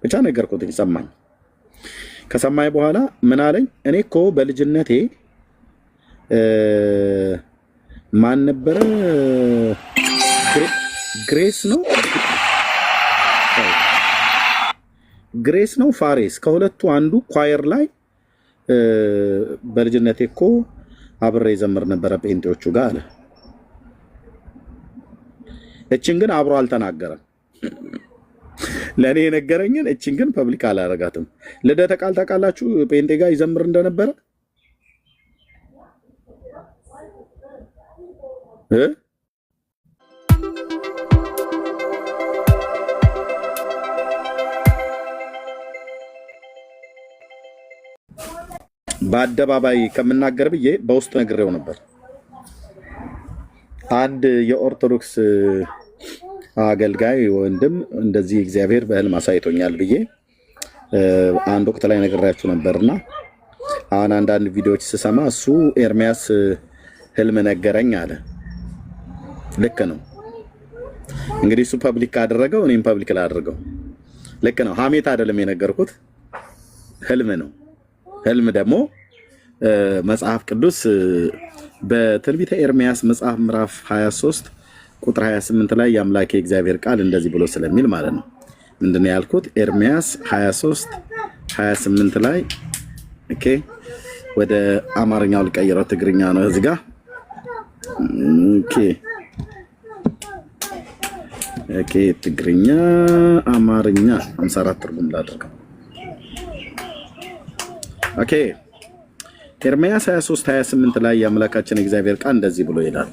ብቻ ነገርኩትኝ። ሰማኝ። ከሰማኝ በኋላ ምን አለኝ? እኔ እኮ በልጅነቴ ማን ነበረ ግሬስ ነው ፋሬስ ከሁለቱ አንዱ ኳየር ላይ በልጅነቴ እኮ አብሬ ዘምር ነበረ ጴንጤዎቹ ጋር አለ። እችን ግን አብሮ አልተናገረም። ለእኔ የነገረኝን እችን ግን ፐብሊክ አላረጋትም። ልደተ ቃል ታውቃላችሁ? ጴንጤ ጋር ይዘምር እንደነበረ በአደባባይ ከምናገር ብዬ በውስጥ ነግሬው ነበር። አንድ የኦርቶዶክስ አገልጋይ ወንድም እንደዚህ እግዚአብሔር በህልም አሳይቶኛል ብዬ አንድ ወቅት ላይ ነግሬያችሁ ነበርና አሁን አንዳንድ ቪዲዮዎች ስሰማ እሱ ኤርሚያስ ህልም ነገረኝ አለ። ልክ ነው። እንግዲህ እሱ ፐብሊክ ካደረገው እኔም ፐብሊክ ላደርገው። ልክ ነው። ሐሜት አይደለም የነገርኩት፣ ህልም ነው። ህልም ደግሞ መጽሐፍ ቅዱስ በትንቢተ ኤርሚያስ መጽሐፍ ምዕራፍ 23 ቁጥር 28 ላይ የአምላኬ እግዚአብሔር ቃል እንደዚህ ብሎ ስለሚል ማለት ነው። ምንድነው ያልኩት? ኤርሚያስ 23 28 ላይ ኦኬ፣ ወደ አማርኛው ልቀይረው፣ ትግርኛ ነው እዚህ ጋር። ኦኬ፣ ትግርኛ አማርኛ 54 ትርጉም ላድርገው። ኦኬ፣ ኤርሚያስ 23 28 ላይ የአምላካችን እግዚአብሔር ቃል እንደዚህ ብሎ ይላል።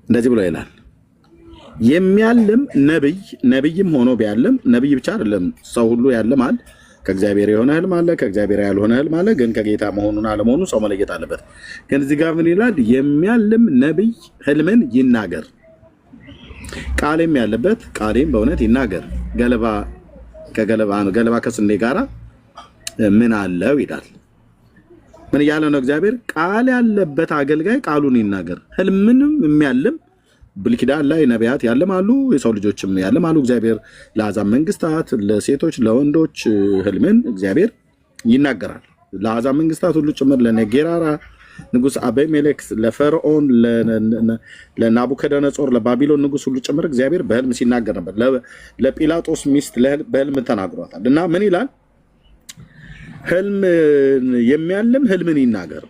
እንደዚህ ብሎ ይላል፣ የሚያልም ነብይም ሆኖ ቢያልም፣ ነብይ ብቻ አይደለም ሰው ሁሉ ያልማል። ከእግዚአብሔር የሆነ ህልም አለ፣ ከእግዚአብሔር ያልሆነ ህልም አለ። ግን ከጌታ መሆኑን አለመሆኑ ሰው መለየት አለበት። ግን እዚህ ጋር ምን ይላል? የሚያልም ነብይ ህልምን ይናገር፣ ቃሌም ያለበት ቃሌም በእውነት ይናገር። ገለባ ከስንዴ ጋራ ምን አለው ይላል። ምን እያለ ነው እግዚአብሔር? ቃል ያለበት አገልጋይ ቃሉን ይናገር። ህልምንም የሚያልም ብሉይ ኪዳን ላይ ነቢያት ያልማሉ፣ የሰው ልጆችም ያልማሉ። እግዚአብሔር ለአሕዛብ መንግስታት፣ ለሴቶች ለወንዶች ህልምን እግዚአብሔር ይናገራል። ለአሕዛብ መንግስታት ሁሉ ጭምር፣ ለነጌራራ ንጉስ አቤሜሌክ፣ ለፈርዖን፣ ለናቡከደነጾር፣ ለባቢሎን ንጉስ ሁሉ ጭምር እግዚአብሔር በህልም ሲናገር ነበር። ለጲላጦስ ሚስት በህልም ተናግሯታል። እና ምን ይላል? ህልም የሚያልም ህልምን ይናገር።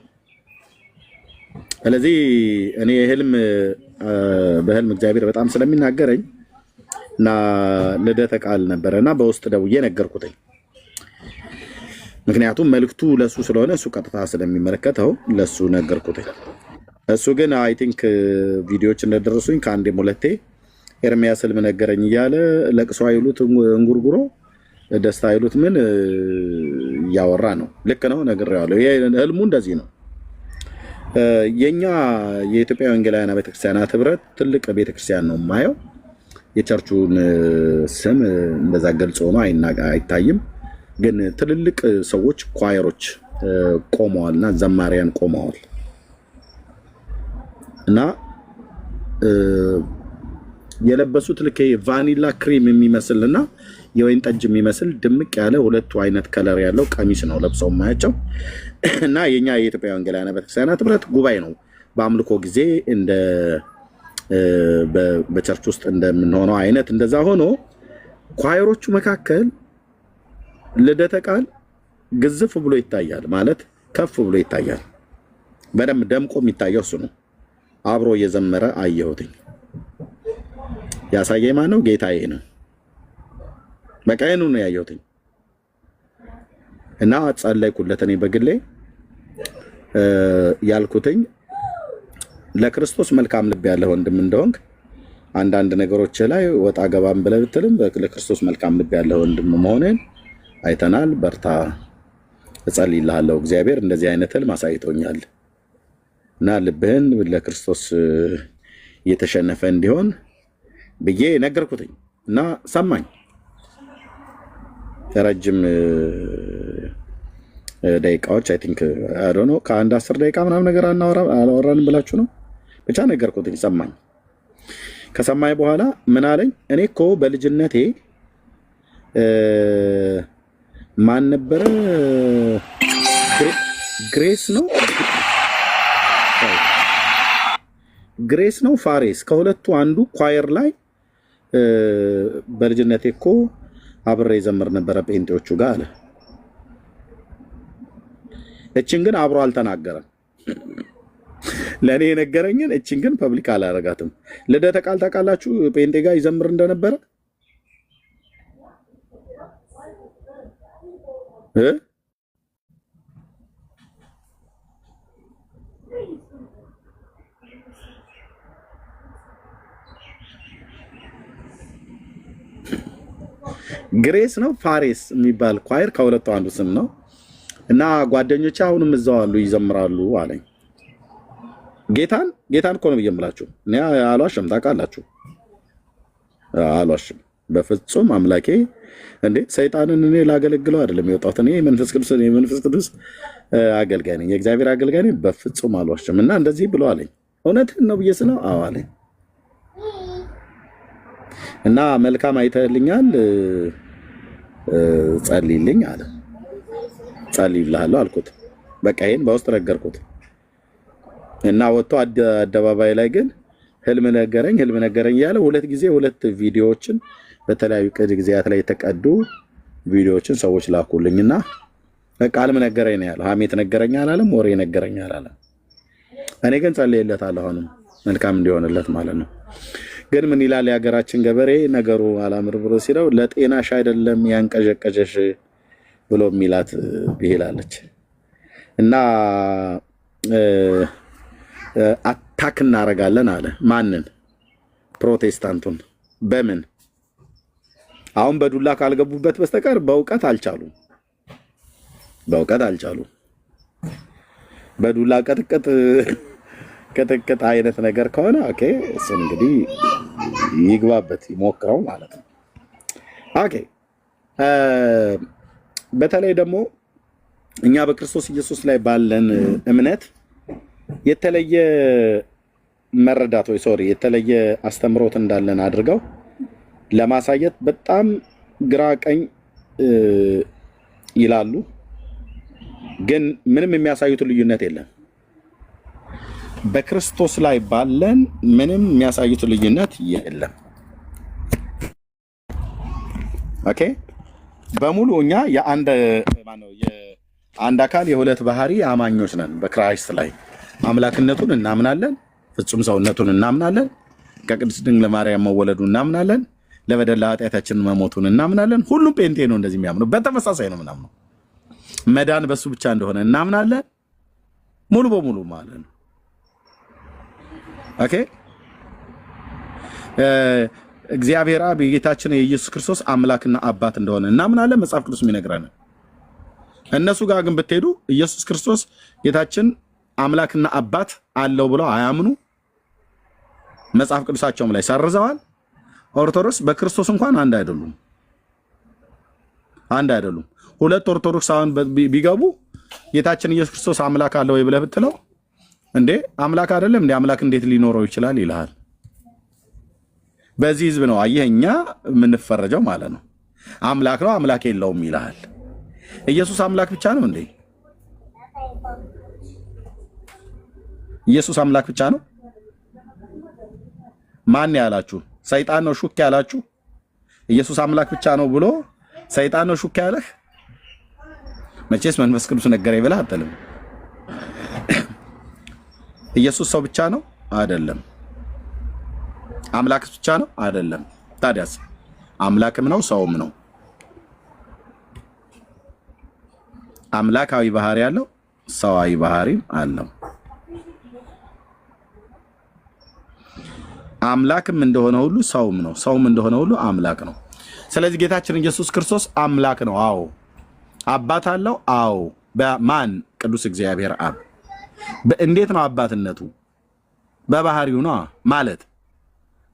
ስለዚህ እኔ በህልም እግዚአብሔር በጣም ስለሚናገረኝ እና ልደተ ቃል ነበረና በውስጥ ደውዬ ነገርኩትኝ። ምክንያቱም መልእክቱ ለሱ ስለሆነ እሱ ቀጥታ ስለሚመለከተው ለሱ ነገርኩትኝ። እሱ ግን አይ ቲንክ ቪዲዮዎች እንደደረሱኝ ከአንዴም ሁለቴ ኤርሚያስ ህልም ነገረኝ እያለ ለቅሶ አይሉት እንጉርጉሮ፣ ደስታ አይሉት ምን እያወራ ነው። ልክ ነው፣ ነግሬዋለሁ። ህልሙ እንደዚህ ነው። የኛ የኢትዮጵያ ወንጌላውያን ቤተክርስቲያናት ህብረት ትልቅ ቤተክርስቲያን ነው የማየው። የቸርቹን ስም እንደዛ ገልጾ ነው አይታይም። ግን ትልልቅ ሰዎች ኳየሮች ቆመዋልና ዘማሪያን ቆመዋል እና የለበሱት ልክ ቫኒላ ክሪም የሚመስልና የወይን ጠጅ የሚመስል ድምቅ ያለ ሁለቱ አይነት ከለር ያለው ቀሚስ ነው ለብሰው ማያቸው። እና የኛ የኢትዮጵያ ወንጌላውያን ቤተክርስቲያናት ህብረት ጉባኤ ነው። በአምልኮ ጊዜ እንደ በቸርች ውስጥ እንደምንሆነው አይነት እንደዛ ሆኖ ኳየሮቹ መካከል ልደተ ቃል ግዝፍ ብሎ ይታያል፣ ማለት ከፍ ብሎ ይታያል። በደንብ ደምቆ የሚታየው እሱ ነው። አብሮ እየዘመረ አየሁትኝ። ያሳየኝ ማን ነው? ጌታዬ ነው። በቀኑ ነው ያየሁትኝ እና ጸለይኩለት። እኔ በግሌ ያልኩትኝ ለክርስቶስ መልካም ልብ ያለ ወንድም እንደሆንክ አንዳንድ ነገሮች ላይ ወጣ ገባም ብለህ ብትልም ለክርስቶስ መልካም ልብ ያለ ወንድም መሆንን አይተናል። በርታ፣ እጸልይልሃለሁ። እግዚአብሔር እንደዚህ አይነት ህልም አሳይቶኛል እና ልብህን ለክርስቶስ እየተሸነፈ እንዲሆን ብዬ ነገርኩትኝ እና ሰማኝ። ረጅም ደቂቃዎች አይ ቲንክ አይ ዶንት ኖ ከአንድ 10 ደቂቃ ምናምን ነገር አላወራንም ብላችሁ ነው። ብቻ ነገርኩትኝ፣ ሰማኝ። ከሰማይ በኋላ ምን አለኝ? እኔ እኮ በልጅነቴ ማን ነበረ ግሬስ ነው ፋሬስ ከሁለቱ አንዱ ኳየር ላይ በልጅነቴ እኮ አብሬ ዘምር ነበረ ጴንጤዎቹ ጋር አለ። እቺን ግን አብሮ አልተናገረም። ለኔ የነገረኝን እቺን ግን ፐብሊክ አላረጋትም። ልደተ ቃል ታውቃላችሁ? ጴንጤ ጋር ይዘምር እንደነበረ ግሬስ ነው ፋሬስ የሚባል ኳየር ከሁለቱ አንዱ ስም ነው እና ጓደኞቼ አሁንም እዛው አሉ ይዘምራሉ አለኝ። ጌታን እኮ ነው ብየምላችሁ እኔ አልዋሽም። ታውቃላችሁ አልዋሽም በፍጹም አምላኬ እንዴ ሰይጣንን እኔ ላገለግለው አይደለም የወጣሁት። እኔ መንፈስ ቅዱስ አገልጋይ ነኝ፣ የእግዚአብሔር አገልጋይ ነኝ። በፍጹም አልዋሽም። እና እንደዚህ ብሎ አለኝ። እውነትህን ነው ብዬ ስለው አዎ አለኝ። እና መልካም አይተህልኛል ጸልይልኝ አለ። ጸልይልሃለሁ አልኩት። በቃ ይሄን በውስጥ ነገርኩት። እና ወጥቶ አደባባይ ላይ ግን ህልም ነገረኝ እያለ ሁለት ቪዲዮዎችን በተለያዩ ጊዜያት ላይ የተቀዱ ቪዲዮዎችን ሰዎች ላኩልኝና በቃ ህልም ነገረኝ ነው ያለው። ሐሜት ነገረኝ አላለም፣ ወሬ ነገረኝ አላለም። እኔ ግን ጸልይለታለሁ አሁንም መልካም እንዲሆንለት ማለት ነው። ግን ምን ይላል የሀገራችን ገበሬ ነገሩ አላምር ብሎ ሲለው ለጤናሽ አይደለም ያንቀዠቀዠሽ ብሎ ሚላት ይሄላለች። እና አታክ እናረጋለን አለ። ማንን? ፕሮቴስታንቱን። በምን? አሁን በዱላ ካልገቡበት በስተቀር በእውቀት አልቻሉም። በዱላ ቅጥቅጥ አይነት ነገር ከሆነ ኦኬ፣ እሱ እንግዲህ ይግባበት ይሞክረው ማለት ነው። ኦኬ። በተለይ ደግሞ እኛ በክርስቶስ ኢየሱስ ላይ ባለን እምነት የተለየ መረዳት የተለየ አስተምሮት እንዳለን አድርገው ለማሳየት በጣም ግራ ቀኝ ይላሉ። ግን ምንም የሚያሳዩት ልዩነት የለም። በክርስቶስ ላይ ባለን ምንም የሚያሳዩት ልዩነት የለም። ኦኬ። በሙሉ እኛ የአንድ አካል የሁለት ባህሪ አማኞች ነን። በክራይስት ላይ አምላክነቱን እናምናለን፣ ፍጹም ሰውነቱን እናምናለን፣ ከቅድስት ድንግል ማርያም መወለዱን እናምናለን፣ ለበደል ለኃጢአታችን መሞቱን እናምናለን። ሁሉም ጴንጤ ነው እንደዚህ የሚያምነው። በተመሳሳይ ነው ምናምነው። መዳን በሱ ብቻ እንደሆነ እናምናለን፣ ሙሉ በሙሉ ማለት ነው። ኦኬ። እግዚአብሔር አብ የጌታችን የኢየሱስ ክርስቶስ አምላክና አባት እንደሆነ እናምናለን፣ መጽሐፍ ቅዱስ የሚነግረን። እነሱ ጋር ግን ብትሄዱ ኢየሱስ ክርስቶስ ጌታችን አምላክና አባት አለው ብለው አያምኑ። መጽሐፍ ቅዱሳቸውም ላይ ሰርዘዋል። ኦርቶዶክስ በክርስቶስ እንኳን አንድ አይደሉም። ሁለት ኦርቶዶክሳውያን ቢገቡ ጌታችን ኢየሱስ ክርስቶስ አምላክ አለው ወይ ብለህ ብትለው እንዴ አምላክ አይደለም እንዴ አምላክ እንዴት ሊኖረው ይችላል ይልሃል። በዚህ ህዝብ ነው አየህ እኛ የምንፈረጀው ማለት ነው። አምላክ ነው አምላክ የለውም ይልሃል። ኢየሱስ አምላክ ብቻ ነው እንዴ? ኢየሱስ አምላክ ብቻ ነው? ማን ያላችሁ? ሰይጣን ነው ሹክ ያላችሁ? ኢየሱስ አምላክ ብቻ ነው ብሎ ሰይጣን ነው ሹክ ያለህ? መቼስ መንፈስ ቅዱስ ነገረኝ ብለህ አትልም። ኢየሱስ ሰው ብቻ ነው? አይደለም። አምላክስ ብቻ ነው? አይደለም። ታዲያስ አምላክም ነው ሰውም ነው። አምላካዊ ባህሪ ያለው ሰዋዊ ባህሪም አለው። አምላክም እንደሆነ ሁሉ ሰውም ነው፣ ሰውም እንደሆነ ሁሉ አምላክ ነው። ስለዚህ ጌታችን ኢየሱስ ክርስቶስ አምላክ ነው። አዎ። አባት አለው? አዎ። በማን? ቅዱስ እግዚአብሔር አብ። እንዴት ነው አባትነቱ? በባህሪው ነው ማለት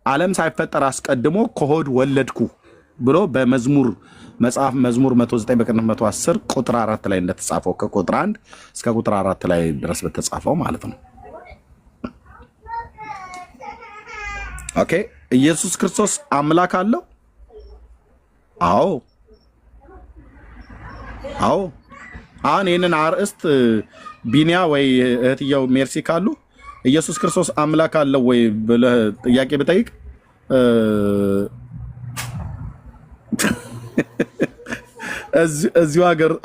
ዓለም ሳይፈጠር አስቀድሞ ከሆድ ወለድኩ ብሎ በመዝሙር መጽሐፍ መዝሙር 109 በቅንፍ 110 ቁጥር 4 ላይ እንደተጻፈው ከቁጥር 1 እስከ ቁጥር 4 ላይ ድረስ በተጻፈው ማለት ነው። ኦኬ ኢየሱስ ክርስቶስ አምላክ አለው? አዎ አዎ። አሁን ይህንን አርእስት ቢኒያ ወይ እህትየው ሜርሲ ካሉ ኢየሱስ ክርስቶስ አምላክ አለው ወይ ብለህ ጥያቄ ብጠይቅ እዚሁ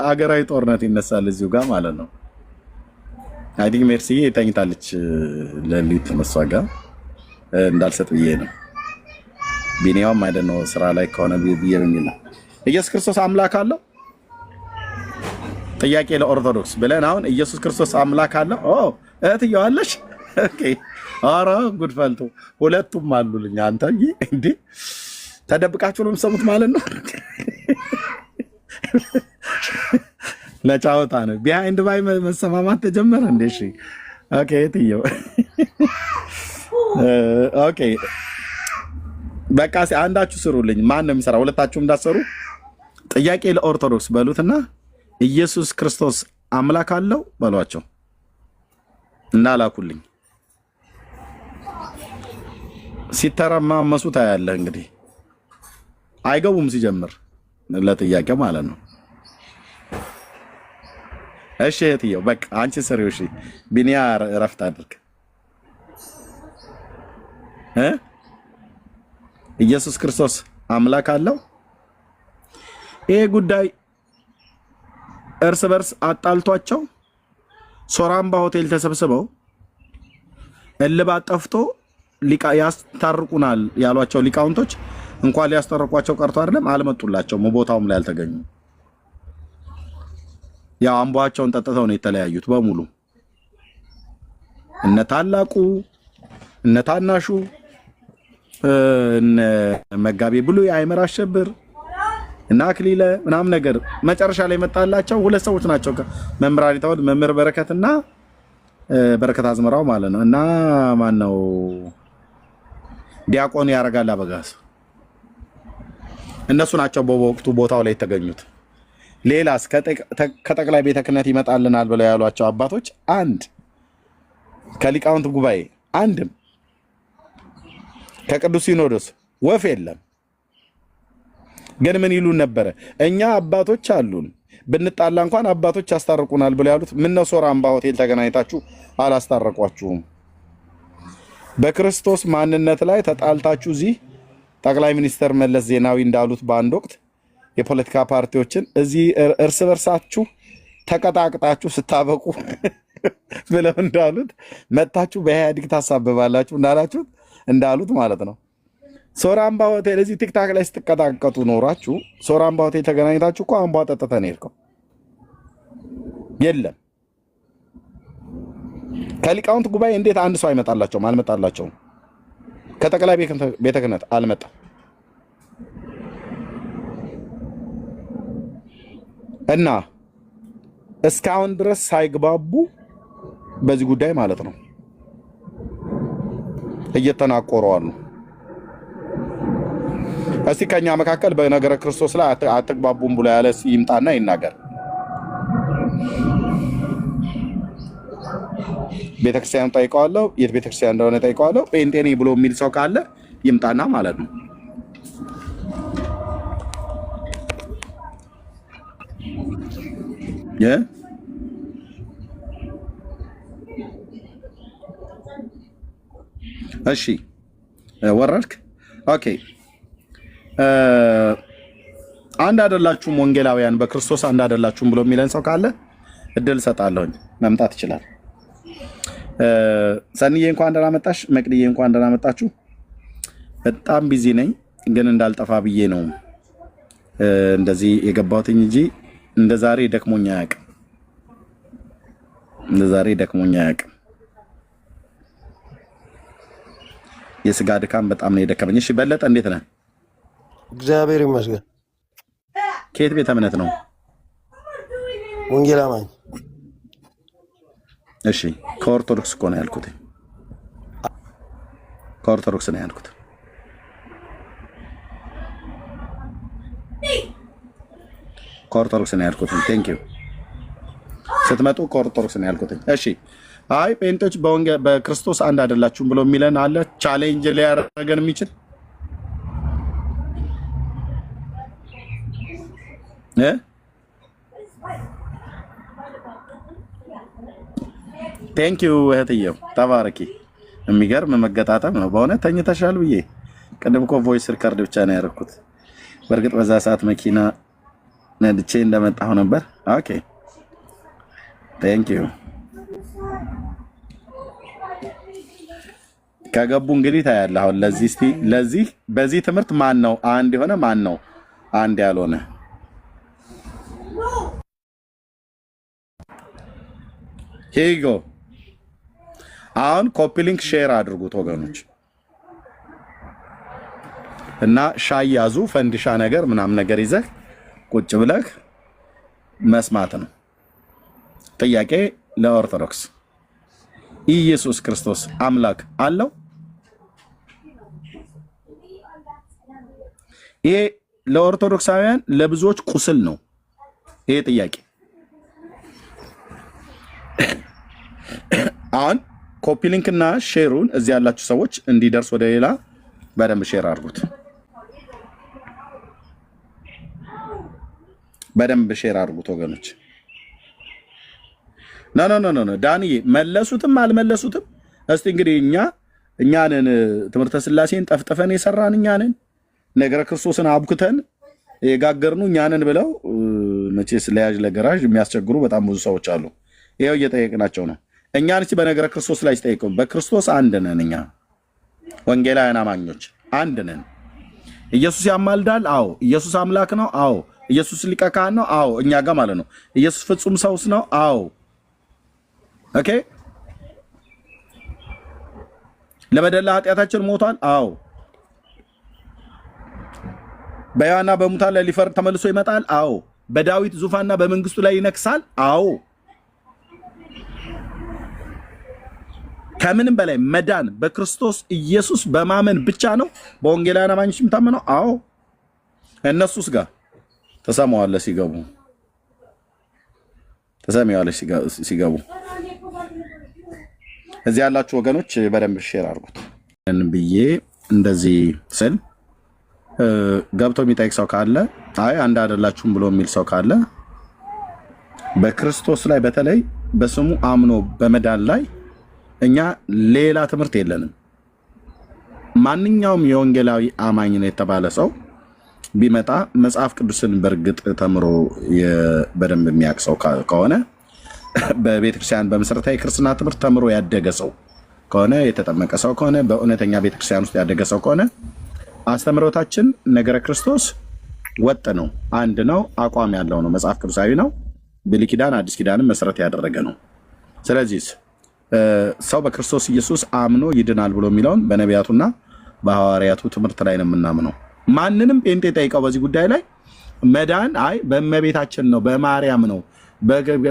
ሀገራዊ ጦርነት ይነሳል እዚሁ ጋር ማለት ነው። አይ ቲንክ ሜርሲ ተኝታለች ለሊት መሷ ጋር እንዳልሰጥ ብዬ ነው። ቢኒያውም አይደነው ስራ ላይ ከሆነ ብዬ በሚል ነው። ኢየሱስ ክርስቶስ አምላክ አለው? ጥያቄ ለኦርቶዶክስ ብለን አሁን ኢየሱስ ክርስቶስ አምላክ አለው? ኦ እህትየው አለሽ? ኦኬ ኧረ ጉድ ፈልቶ ሁለቱም አሉልኝ። አንተ እንዴ ተደብቃችሁ ነው የምትሰሙት ማለት ነው። ለጫወታ ነው። ቢሃይንድ ባይ መሰማማት ተጀመረ እንዴ? እሺ ኦኬ እህትየው ኦኬ በቃ አንዳችሁ ስሩልኝ። ማን ነው የሚሰራ? ሁለታችሁም እንዳሰሩ ጥያቄ ለኦርቶዶክስ በሉትና ኢየሱስ ክርስቶስ አምላክ አለው በሏቸው እና ላኩልኝ። ሲተረማመሱ ታያለህ። እንግዲህ አይገቡም ሲጀምር ለጥያቄው ማለት ነው። እሺ እህትየው በቃ አንቺ ስሪው። እሺ ቢኒያ እረፍት አድርግ። ኢየሱስ ክርስቶስ አምላክ አለው? ይሄ ጉዳይ እርስ በርስ አጣልቷቸው ሶራምባ ሆቴል ተሰብስበው እልባት ጠፍቶ ያስታርቁናል ያሏቸው ሊቃውንቶች እንኳን ሊያስታርቋቸው ቀርቶ አይደለም አልመጡላቸውም። ቦታውም ላይ አልተገኙም። ያው አምቧቸውን ጠጥተው ነው የተለያዩት በሙሉ። እነ ታላቁ እነ ታናሹ እነ መጋቤ ብሉይ አይመር አሸብር እና አክሊለ ምናምን ነገር መጨረሻ ላይ መጣላቸው ሁለት ሰዎች ናቸው። መምህራን ይተውል መምህር በረከትና በረከት አዝመራው ማለት ነው። እና ማን ነው ዲያቆን ያረጋል አበጋዝ እነሱ ናቸው በወቅቱ ቦታው ላይ የተገኙት። ሌላስ ከጠቅላይ ቤተ ክህነት ይመጣልናል ብለው ያሏቸው አባቶች አንድ ከሊቃውንት ጉባኤ አንድም ከቅዱስ ሲኖዶስ ወፍ የለም። ግን ምን ይሉን ነበረ? እኛ አባቶች አሉን ብንጣላ እንኳን አባቶች ያስታርቁናል ብለው ያሉት ምን ነው ሶራምባ ሆቴል ተገናኝታችሁ አላስታረቋችሁም? በክርስቶስ ማንነት ላይ ተጣልታችሁ እዚህ ጠቅላይ ሚኒስትር መለስ ዜናዊ እንዳሉት በአንድ ወቅት የፖለቲካ ፓርቲዎችን እዚህ እርስ በርሳችሁ ተቀጣቅጣችሁ ስታበቁ ብለው እንዳሉት መታችሁ በኢህአዴግ ታሳብባላችሁ እንዳሉት ማለት ነው። ሶራምባ ሆቴል እዚህ ቲክታክ ላይ ስትቀጣቀጡ ኖራችሁ ሶራምባ ሆቴል ተገናኝታችሁ እኮ አምቧ ጠጥተን ሄድከው የለም። ከሊቃውንት ጉባኤ እንዴት አንድ ሰው አይመጣላቸውም? አልመጣላቸውም። ከጠቅላይ ቤተ ክህነት አልመጣም። እና እስካሁን ድረስ ሳይግባቡ በዚህ ጉዳይ ማለት ነው እየተናቆረዋል ነው። እስቲ ከኛ መካከል በነገረ ክርስቶስ ላይ አትግባቡም ብሎ ያለ ይምጣና ይናገር። ቤተክርስቲያን ጠይቀዋለሁ፣ የት ቤተክርስቲያን እንደሆነ ጠይቀዋለሁ። ጴንጤኔ ብሎ የሚል ሰው ካለ ይምጣና ማለት ነው። እሺ ወረድክ። ኦኬ አንድ አይደላችሁም ወንጌላውያን በክርስቶስ አንድ አይደላችሁም ብሎ የሚለን ሰው ካለ እድል ሰጣለሁኝ፣ መምጣት ይችላል። ሰንዬ እንኳን ደህና መጣሽ። መቅድዬ እንኳን ደህና መጣችሁ። በጣም ቢዚ ነኝ ግን እንዳልጠፋ ብዬ ነው እንደዚህ የገባሁትኝ እንጂ እንደ ዛሬ ደክሞኛ አያውቅም። እንደ ዛሬ ደክሞኛ አያውቅም። የስጋ ድካም በጣም ነው የደከመኝ። እሺ በለጠ እንዴት ነህ? እግዚአብሔር ይመስገን። ከየት ቤተ እምነት ነው? ወንጌል አማኝ። እሺ ከኦርቶዶክስ እኮ ነው ያልኩት። ከኦርቶዶክስ ነው ያልኩት። ከኦርቶዶክስ ነው ያልኩት። ቴንክ ዩ ስትመጡ ከኦርቶዶክስ ነው ያልኩት። እሺ አይ ጴንጤዎች በክርስቶስ አንድ አይደላችሁም ብሎ የሚለን አለ። ቻሌንጅ ሊያደርገን የሚችል ቴንክ ዩ እህትየው ተባረኪ። የሚገርም መገጣጠም ነው በእውነት ተኝተሻል ብዬ ቅድም እኮ ቮይስ ሪከርድ ብቻ ነው ያደረኩት። በእርግጥ በዛ ሰዓት መኪና ነድቼ እንደመጣሁ ነበር። ኦኬ ቴንክ ዩ። ከገቡ እንግዲህ ታያለህ። አሁን ለዚህ እስቲ በዚህ ትምህርት ማን ነው አንድ የሆነ ማን ነው አንድ ያልሆነ? ሄጎ አሁን ኮፒ ሊንክ ሼር አድርጉት ወገኖች እና ሻይ ያዙ ፈንዲሻ ነገር ምናምን ነገር ይዘህ ቁጭ ብለህ መስማት ነው። ጥያቄ ለኦርቶዶክስ ኢየሱስ ክርስቶስ አምላክ አለው? ይሄ ለኦርቶዶክሳውያን ለብዙዎች ቁስል ነው ይሄ ጥያቄ። አሁን ኮፒ ሊንክ እና ሼሩን እዚህ ያላችሁ ሰዎች እንዲደርስ ወደ ሌላ በደንብ ሼር አድርጉት። በደንብ ሼር አድርጉት ወገኖች። ኖ ዳንዬ መለሱትም አልመለሱትም እስቲ እንግዲህ እኛንን ትምህርተ ስላሴን ጠፍጥፈን የሰራን እኛንን ነገረ ክርስቶስን አብኩተን የጋገርኑ እኛንን ብለው መቼስ ለያዥ ለገራዥ የሚያስቸግሩ በጣም ብዙ ሰዎች አሉ። ይሄው እየጠየቅናቸው ነው። እኛን እስቲ በነገረ ክርስቶስ ላይ ጠይቀው። በክርስቶስ አንድ ነን እኛ ወንጌላውያን አማኞች አንድ ነን። ኢየሱስ ያማልዳል? አዎ። ኢየሱስ አምላክ ነው? አዎ። ኢየሱስ ሊቀ ካህን ነው? አዎ። እኛ ጋር ማለት ነው። ኢየሱስ ፍጹም ሰውስ ነው? አዎ። ኦኬ። ለበደላ ኃጢአታችን ሞቷል? አዎ። በሕያዋንና በሙታን ላይ ሊፈርድ ተመልሶ ይመጣል? አዎ። በዳዊት ዙፋንና በመንግስቱ ላይ ይነግሳል? አዎ። ከምንም በላይ መዳን በክርስቶስ ኢየሱስ በማመን ብቻ ነው። በወንጌላውያን አማኞች የምታመነው? አዎ። እነሱስ ጋር ተሰማዋለህ ሲገቡ፣ ተሰሚዋለሽ ሲገቡ። እዚህ ያላችሁ ወገኖች በደንብ ሼር አድርጉት ብዬ እንደዚህ ስል ገብቶ የሚጠይቅ ሰው ካለ አይ አንድ አይደላችሁም ብሎ የሚል ሰው ካለ በክርስቶስ ላይ በተለይ በስሙ አምኖ በመዳን ላይ እኛ ሌላ ትምህርት የለንም። ማንኛውም የወንጌላዊ አማኝ ነው የተባለ ሰው ቢመጣ መጽሐፍ ቅዱስን በእርግጥ ተምሮ በደንብ የሚያውቅ ሰው ከሆነ በቤተክርስቲያን በመሰረታዊ ክርስትና ትምህርት ተምሮ ያደገ ሰው ከሆነ የተጠመቀ ሰው ከሆነ በእውነተኛ ቤተክርስቲያን ውስጥ ያደገ ሰው ከሆነ አስተምሮታችን ነገረ ክርስቶስ ወጥ ነው፣ አንድ ነው፣ አቋም ያለው ነው፣ መጽሐፍ ቅዱሳዊ ነው፣ ብሉይ ኪዳን አዲስ ኪዳንን መሰረት ያደረገ ነው። ስለዚህ ሰው በክርስቶስ ኢየሱስ አምኖ ይድናል ብሎ የሚለውን በነቢያቱና በሐዋርያቱ ትምህርት ላይ ነው የምናምነው። ማንንም ጴንጤ ጠይቀው በዚህ ጉዳይ ላይ መዳን አይ በእመቤታችን ነው፣ በማርያም ነው፣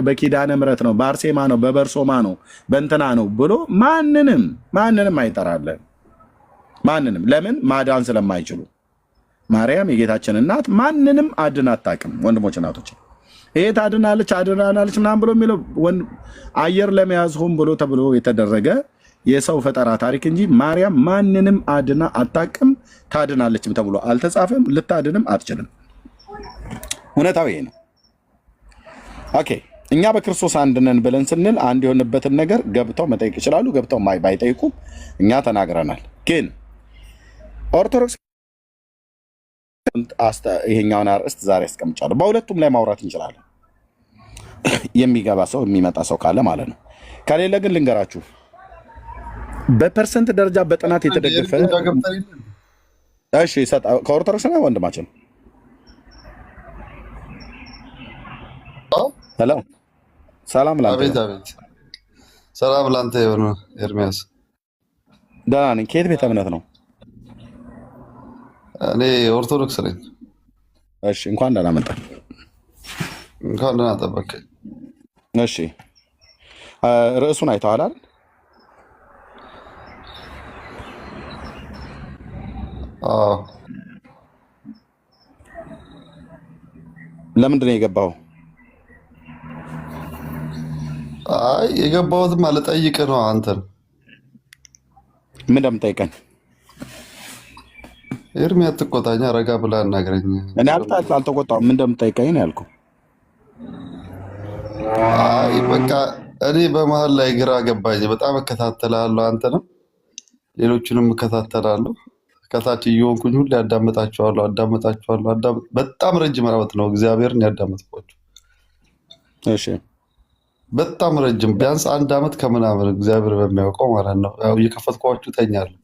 በኪዳነ ምሕረት ነው፣ በአርሴማ ነው፣ በበርሶማ ነው፣ በእንትና ነው ብሎ ማንንም አይጠራለን። ማንንም ለምን? ማዳን ስለማይችሉ። ማርያም የጌታችን እናት ማንንም አድን አታውቅም። ወንድሞች እናቶች፣ ይሄ ታድናለች አድናናለች ምናምን ብሎ የሚለው አየር ለመያዝ ሆን ብሎ ተብሎ የተደረገ የሰው ፈጠራ ታሪክ እንጂ ማርያም ማንንም አድና አታውቅም። ታድናለችም ተብሎ አልተጻፈም። ልታድንም አትችልም። እውነታው ይሄ ነው። ኦኬ፣ እኛ በክርስቶስ አንድ ነን ብለን ስንል አንድ የሆንበትን ነገር ገብተው መጠየቅ ይችላሉ። ገብተው ባይጠይቁም እኛ ተናግረናል። ግን ኦርቶዶክስ ይሄኛውን አርእስት ዛሬ አስቀምጫለሁ። በሁለቱም ላይ ማውራት እንችላለን። የሚገባ ሰው የሚመጣ ሰው ካለ ማለት ነው። ከሌለ ግን ልንገራችሁ፣ በፐርሰንት ደረጃ በጥናት የተደገፈ እሺ፣ ከኦርቶዶክስ ነው ወንድማችን። ሄሎ፣ ሰላም ላንተ። አቤት አቤት፣ ሰላም ላንተ ይሁን ኤርሚያስ። ደህና ነኝ። ከየት ቤተ እምነት ነው? እኔ ኦርቶዶክስ ነኝ። እሺ፣ እንኳን ደህና መጣ። እንኳን ደህና ጠበቀኝ። እሺ፣ ርዕሱን አይተዋል አይደል? አዎ። ለምንድን ነው የገባው? አይ የገባሁትም አልጠይቅ ነው አንተን። ምን እንደምጠይቀኝ ኤርሚ አትቆጣኛ፣ ረጋ ብላ አናግረኝ። እኔ አልተቆጣሁም። ምን እንደምጠይቀኝ ነው ያልኩህ። አይ በቃ እኔ በመሀል ላይ ግራ ገባኝ። በጣም እከታተላለሁ፣ አንተንም ሌሎችንም እከታተላለሁ። ከታች እየሆንኩኝ ሁሌ አዳመጣቸዋለሁ። በጣም ረጅም ዓመት ነው እግዚአብሔርን ያዳመጥኳቸው። እሺ በጣም ረጅም፣ ቢያንስ 1 ዓመት ከምናምን እግዚአብሔር በሚያውቀው ማለት ነው። ያው እየከፈትኳችሁ ተኛለሁ፣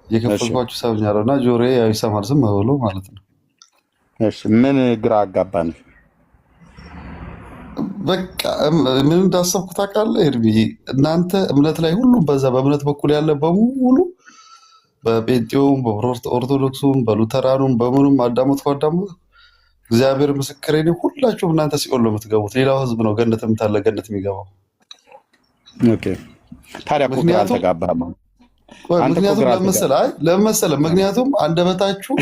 እየከፈትኳችሁ ሰብኛለሁ እና ጆሮዬ ያው ይሰማል ዝም ብሎ ማለት ነው። እሺ ምን ግራ አጋባን? በቃ ምን እንዳሰብኩ ታውቃለህ ኤርሚ? እናንተ እምነት ላይ ሁሉም በዛ በእምነት በኩል ያለ በሙሉ በጴንጤውም በኦርቶዶክሱም በሉተራኑም በምኑም አዳመጥኩ። እግዚአብሔር ምስክሬ ነው። ሁላችሁም እናንተ ሲኦል ነው የምትገቡት። ሌላው ህዝብ ነው ገነት የምታለ ገነት የሚገባው። ታዲያ እኮ ግራ አልተጋባህም? ምክንያቱም ለመሰለህ ምክንያቱም አንደበታችሁ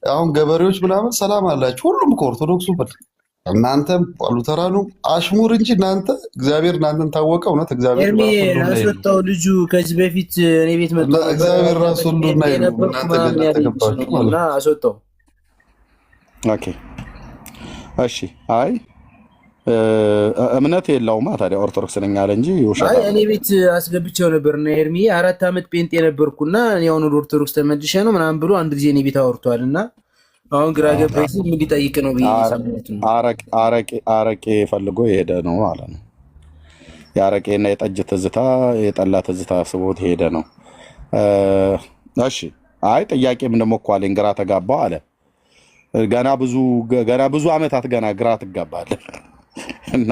አሁን ገበሬዎች ምናምን ሰላም አላችሁ። ሁሉም ከኦርቶዶክሱ እናንተም ሉተራኑ አሽሙር እንጂ እናንተ እግዚአብሔር እናንተን ታወቀ። እውነት እግዚአብሔር ያስወጣው ልጁ ከዚህ በፊት እኔ ቤት መጥቶ እግዚአብሔር ራሱ ሁሉ እና እናንተ ገነት ተገባችሁ ማለት ነው። አስወጣው። ኦኬ እሺ። አይ እምነት የለውማ ታዲያ ኦርቶዶክስ ነኝ አለ እንጂ አይ እኔ ቤት አስገብቼው ነበርና ኤርሚ 4 ዓመት ጴንጤ ነበርኩና እኔ አሁን ወደ ኦርቶዶክስ ተመልሼ ነው ምናምን ብሎ አንድ ጊዜ እኔ ቤት አወርቷልና አሁን ግራ ገባኝ። ምን ሊጠይቅ ነው ብዬ ሰምቼ ነው። አረቄ ፈልጎ የሄደ ነው ማለት ነው። የአረቄና የጠጅ ትዝታ የጠላ ትዝታ ስቦት ሄደ ነው። እሺ አይ ጥያቄም ደግሞ እኮ አለኝ፣ ግራ ተጋባው አለ። ገና ብዙ ዓመታት ገና ግራ ትጋባለህ እና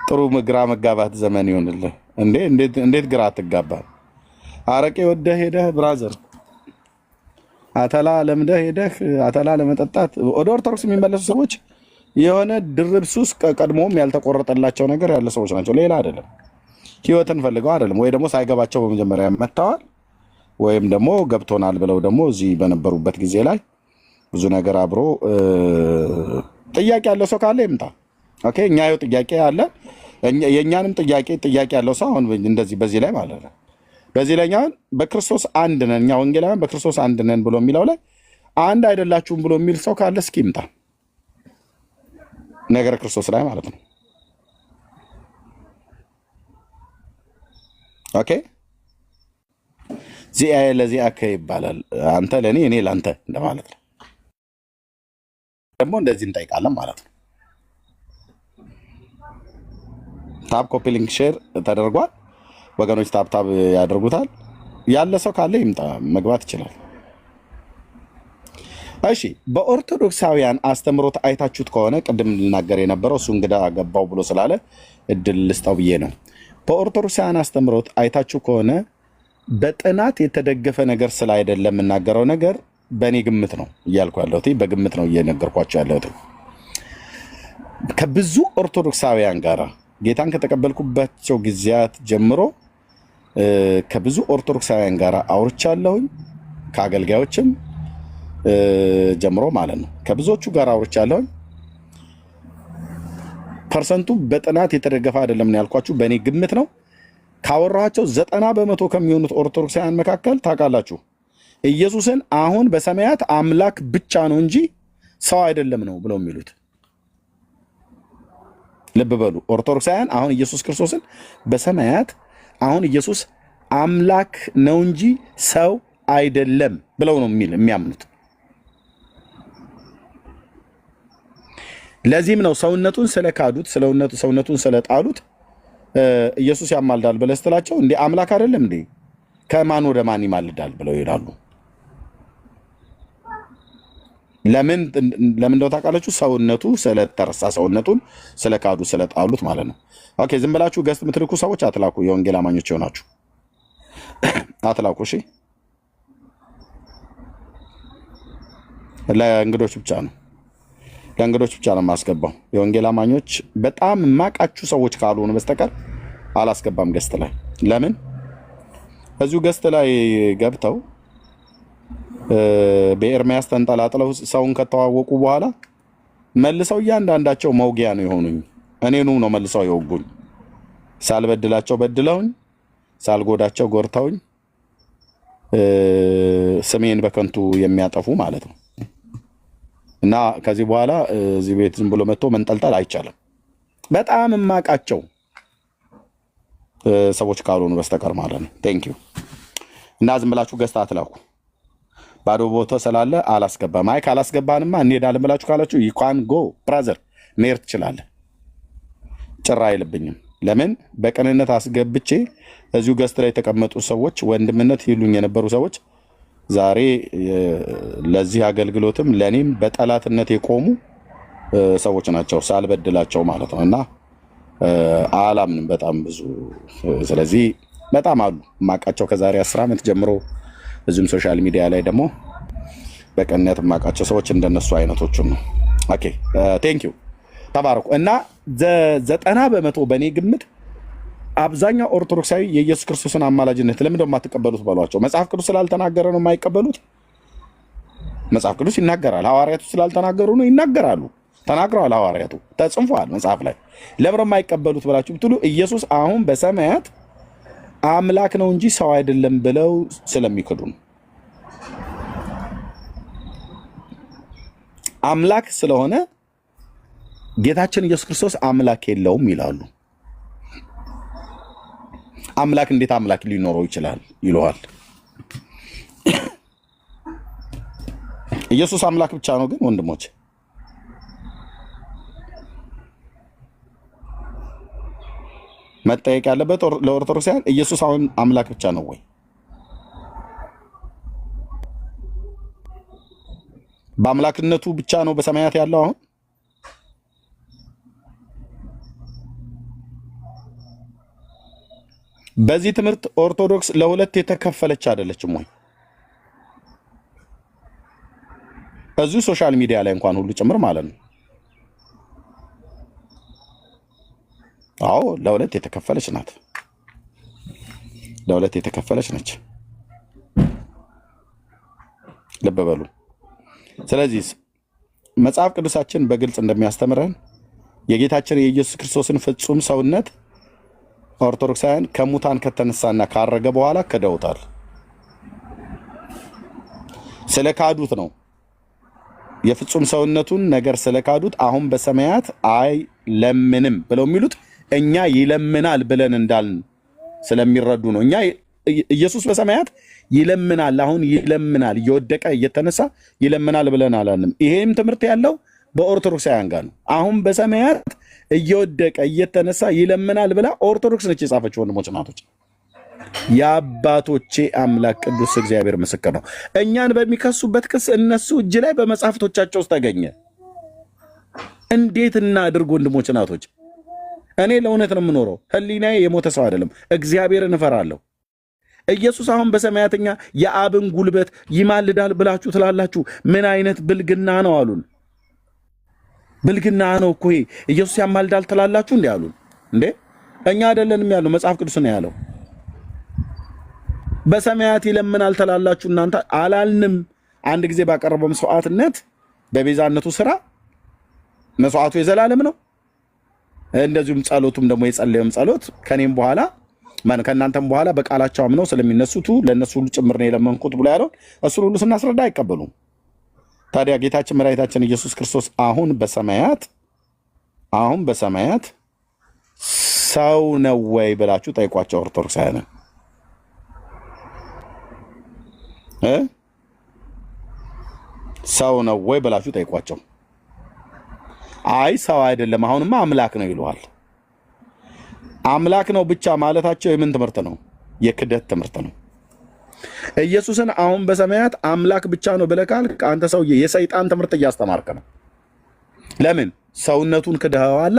ጥሩ ግራ መጋባት ዘመን ይሆንልህ። እንዴት ግራ ትጋባ? አረቄ ወደህ ሄደህ ብራዘር አተላ ለምደህ ሄደህ አተላ ለመጠጣት ወደ ኦርቶዶክስ የሚመለሱ ሰዎች የሆነ ድርብ ሱስ ቀድሞም ያልተቆረጠላቸው ነገር ያለ ሰዎች ናቸው። ሌላ አይደለም። ህይወትን ፈልገው አይደለም፣ ወይ ደግሞ ሳይገባቸው በመጀመሪያ መጥተዋል፣ ወይም ደግሞ ገብቶናል ብለው ደግሞ እዚህ በነበሩበት ጊዜ ላይ ብዙ ነገር አብሮ ጥያቄ ያለው ሰው ካለ ይምጣ። ኦኬ እኛ ይኸው ጥያቄ አለ። የእኛንም ጥያቄ ያለው ሰው አሁን እንደዚህ በዚህ ላይ ማለት ነው በዚህ ላይ አሁን በክርስቶስ አንድ ነን እኛ ወንጌላውያን በክርስቶስ አንድ ነን ብሎ የሚለው ላይ አንድ አይደላችሁም ብሎ የሚል ሰው ካለ እስኪ ይምጣ። ነገረ ክርስቶስ ላይ ማለት ነው። ኦኬ ዚአየ ለዚአከ ይባላል። አንተ ለእኔ እኔ ለአንተ እንደማለት ነው። ደግሞ እንደዚህ እንጠይቃለን ማለት ነው። ታብ ኮፒ ሊንክ ሼር ተደርጓል። ወገኖች ታብታብ ያደርጉታል። ያለ ሰው ካለ ይምጣ፣ መግባት ይችላል። እሺ በኦርቶዶክሳውያን አስተምሮት አይታችሁት ከሆነ ቅድም ልናገር የነበረው እሱ እንግዳ ገባው ብሎ ስላለ እድል ልስጠው ብዬ ነው። በኦርቶዶክሳውያን አስተምሮት አይታችሁ ከሆነ በጥናት የተደገፈ ነገር ስላይደለ የምናገረው ነገር በእኔ ግምት ነው እያልኩ ያለሁት፣ በግምት ነው እየነገርኳቸው ያለሁት። ከብዙ ኦርቶዶክሳውያን ጋር ጌታን ከተቀበልኩባቸው ጊዜያት ጀምሮ ከብዙ ኦርቶዶክሳውያን ጋር አውርቻለሁኝ። ከአገልጋዮችም ጀምሮ ማለት ነው ከብዙዎቹ ጋር አውርቻለሁኝ። ፐርሰንቱ በጥናት የተደገፈ አይደለም ያልኳችሁ በእኔ ግምት ነው። ካወራኋቸው 90% ከሚሆኑት ኦርቶዶክሳውያን መካከል ታውቃላችሁ ኢየሱስን አሁን በሰማያት አምላክ ብቻ ነው እንጂ ሰው አይደለም ነው ብለው የሚሉት። ልብ በሉ ኦርቶዶክሳውያን አሁን ኢየሱስ ክርስቶስን በሰማያት አሁን ኢየሱስ አምላክ ነው እንጂ ሰው አይደለም ብለው ነው የሚያምኑት። ለዚህም ነው ሰውነቱን ስለካዱት ሰውነቱን ስለጣሉት ኢየሱስ ያማልዳል ብለህ ስትላቸው እንዴ አምላክ አይደለም እንዴ ከማን ወደ ማን ይማልዳል ብለው ይላሉ። ለምን እንደው ታውቃላችሁ? ሰውነቱ ስለተረሳ ሰውነቱን ስለካዱ ስለጣሉት ማለት ነው። ኦኬ ዝም ብላችሁ ገስት የምትልኩ ሰዎች አትላኩ። የወንጌል አማኞች ይሆናችሁ አትላኩ። እሺ ለእንግዶች ብቻ ነው የማስገባው። የወንጌል አማኞች በጣም የማውቃችሁ ሰዎች ካልሆኑ በስተቀር አላስገባም ገስት ላይ። ለምን እዚሁ ገስት ላይ ገብተው በኤርሚያስ ተንጠላጥለው ሰውን ከተዋወቁ በኋላ መልሰው እያንዳንዳቸው መውጊያ ነው የሆኑኝ። እኔኑ ነው መልሰው የወጉኝ። ሳልበድላቸው በድለውኝ ሳልጎዳቸው ጎርተውኝ ስሜን በከንቱ የሚያጠፉ ማለት ነው። እና ከዚህ በኋላ እዚህ ቤት ዝም ብሎ መጥቶ መንጠልጠል አይቻልም። በጣም የማውቃቸው ሰዎች ካልሆኑ በስተቀር ማለት ነው። ቴንክ ዩ። እና ዝም ብላችሁ ገዝታ አትላኩ። ባዶ ቦታ ስላለ አላስገባም። አይ ካላስገባንማ እንሄዳለን ብላችሁ ካላችሁ ይኳን ጎ ብራዘር መሄድ ትችላለህ። ጭራ አይልብኝም። ለምን በቅንነት አስገብቼ እዚሁ ገስት ላይ የተቀመጡ ሰዎች ወንድምነት ይሉኝ የነበሩ ሰዎች ዛሬ ለዚህ አገልግሎትም ለኔም በጠላትነት የቆሙ ሰዎች ናቸው ሳልበድላቸው ማለት ነው። እና አላምንም በጣም ብዙ። ስለዚህ በጣም አሉ ማቃቸው ከዛሬ 10 ዓመት ጀምሮ እዚህም ሶሻል ሚዲያ ላይ ደግሞ በቅንነት ማቃቸው ሰዎች እንደነሱ አይነቶቹን ነው። ኦኬ ቴንክ ዩ ተባረኩ። እና 90% በኔ ግምት አብዛኛው ኦርቶዶክሳዊ የኢየሱስ ክርስቶስን አማላጅነት ለምን ደሞ ማትቀበሉት በሏቸው። መጽሐፍ ቅዱስ ስላልተናገረ ነው የማይቀበሉት። መጽሐፍ ቅዱስ ይናገራል። ሐዋርያቱ ስላልተናገሩ ነው ይናገራሉ። ተናግረዋል። ሐዋርያቱ ተጽፏል መጽሐፍ ላይ። ለምን የማይቀበሉት ብላችሁ ብትሉ ኢየሱስ አሁን በሰማያት አምላክ ነው እንጂ ሰው አይደለም ብለው ስለሚክዱ ነው። አምላክ ስለሆነ ጌታችን ኢየሱስ ክርስቶስ አምላክ የለውም ይላሉ። አምላክ እንዴት አምላክ ሊኖረው ይችላል ይለዋል። ኢየሱስ አምላክ ብቻ ነው። ግን ወንድሞች መጠየቅ ያለበት ለኦርቶዶክሳውያን ኢየሱስ አሁን አምላክ ብቻ ነው ወይ? በአምላክነቱ ብቻ ነው በሰማያት ያለው? አሁን በዚህ ትምህርት ኦርቶዶክስ ለሁለት የተከፈለች አይደለችም ወይ? እዚሁ ሶሻል ሚዲያ ላይ እንኳን ሁሉ ጭምር ማለት ነው። አዎ ለሁለት የተከፈለች ናት። ለሁለት የተከፈለች ነች። ልብ በሉ። ስለዚህ መጽሐፍ ቅዱሳችን በግልጽ እንደሚያስተምረን የጌታችን የኢየሱስ ክርስቶስን ፍጹም ሰውነት ኦርቶዶክሳውያን ከሙታን ከተነሳና ካረገ በኋላ ክደውታል። ስለካዱት ነው። የፍጹም ሰውነቱን ነገር ስለካዱት አሁን በሰማያት አይለምንም ብለው የሚሉት እኛ ይለምናል ብለን እንዳልን ስለሚረዱ ነው። እኛ ኢየሱስ በሰማያት ይለምናል፣ አሁን ይለምናል፣ እየወደቀ እየተነሳ ይለምናል ብለን አላልንም። ይሄም ትምህርት ያለው በኦርቶዶክሳውያን ጋር ነው። አሁን በሰማያት እየወደቀ እየተነሳ ይለምናል ብላ ኦርቶዶክስ ነች የጻፈችው። ወንድሞች እናቶች፣ የአባቶቼ አምላክ ቅዱስ እግዚአብሔር ምስክር ነው። እኛን በሚከሱበት ክስ እነሱ እጅ ላይ በመጽሐፍቶቻቸው ውስጥ ተገኘ። እንዴት እናድርግ? ወንድሞች እናቶች፣ እኔ ለእውነት ነው የምኖረው። ህሊናዬ የሞተ ሰው አይደለም። እግዚአብሔርን እፈራለሁ። ኢየሱስ አሁን በሰማያተኛ የአብን ጉልበት ይማልዳል ብላችሁ ትላላችሁ። ምን አይነት ብልግና ነው አሉን። ብልግና ነው እኮ ይሄ። ኢየሱስ ያማልዳል ትላላችሁ እንዴ አሉን። እንዴ እኛ አይደለንም ያለው፣ መጽሐፍ ቅዱስ ነው ያለው። በሰማያት ይለምናል ትላላችሁ እናንተ አላልንም። አንድ ጊዜ ባቀረበው መስዋዕትነት በቤዛነቱ ስራ መስዋዕቱ የዘላለም ነው። እንደዚሁም ጸሎቱም ደግሞ የጸለየም ጸሎት ከኔም በኋላ ከእናንተም በኋላ በቃላቸው አምነው ስለሚነሱቱ ለእነሱ ሁሉ ጭምር ነው የለመንኩት ብሎ ያለው እሱን ሁሉ ስናስረዳ አይቀበሉም። ታዲያ ጌታችን መድኃኒታችን ኢየሱስ ክርስቶስ አሁን በሰማያት ሰው ነው ወይ ብላችሁ ጠይቋቸው ኦርቶዶክሳውያን። ሰው ነው ወይ ብላችሁ ጠይቋቸው። አይ ሰው አይደለም አሁንማ አምላክ ነው ይለዋል። አምላክ ነው ብቻ ማለታቸው የምን ትምህርት ነው? የክደት ትምህርት ነው። ኢየሱስን አሁን በሰማያት አምላክ ብቻ ነው ብለህ ካልክ አንተ ሰውዬ የሰይጣን ትምህርት እያስተማርክ ነው። ለምን? ሰውነቱን ክደኸዋላ።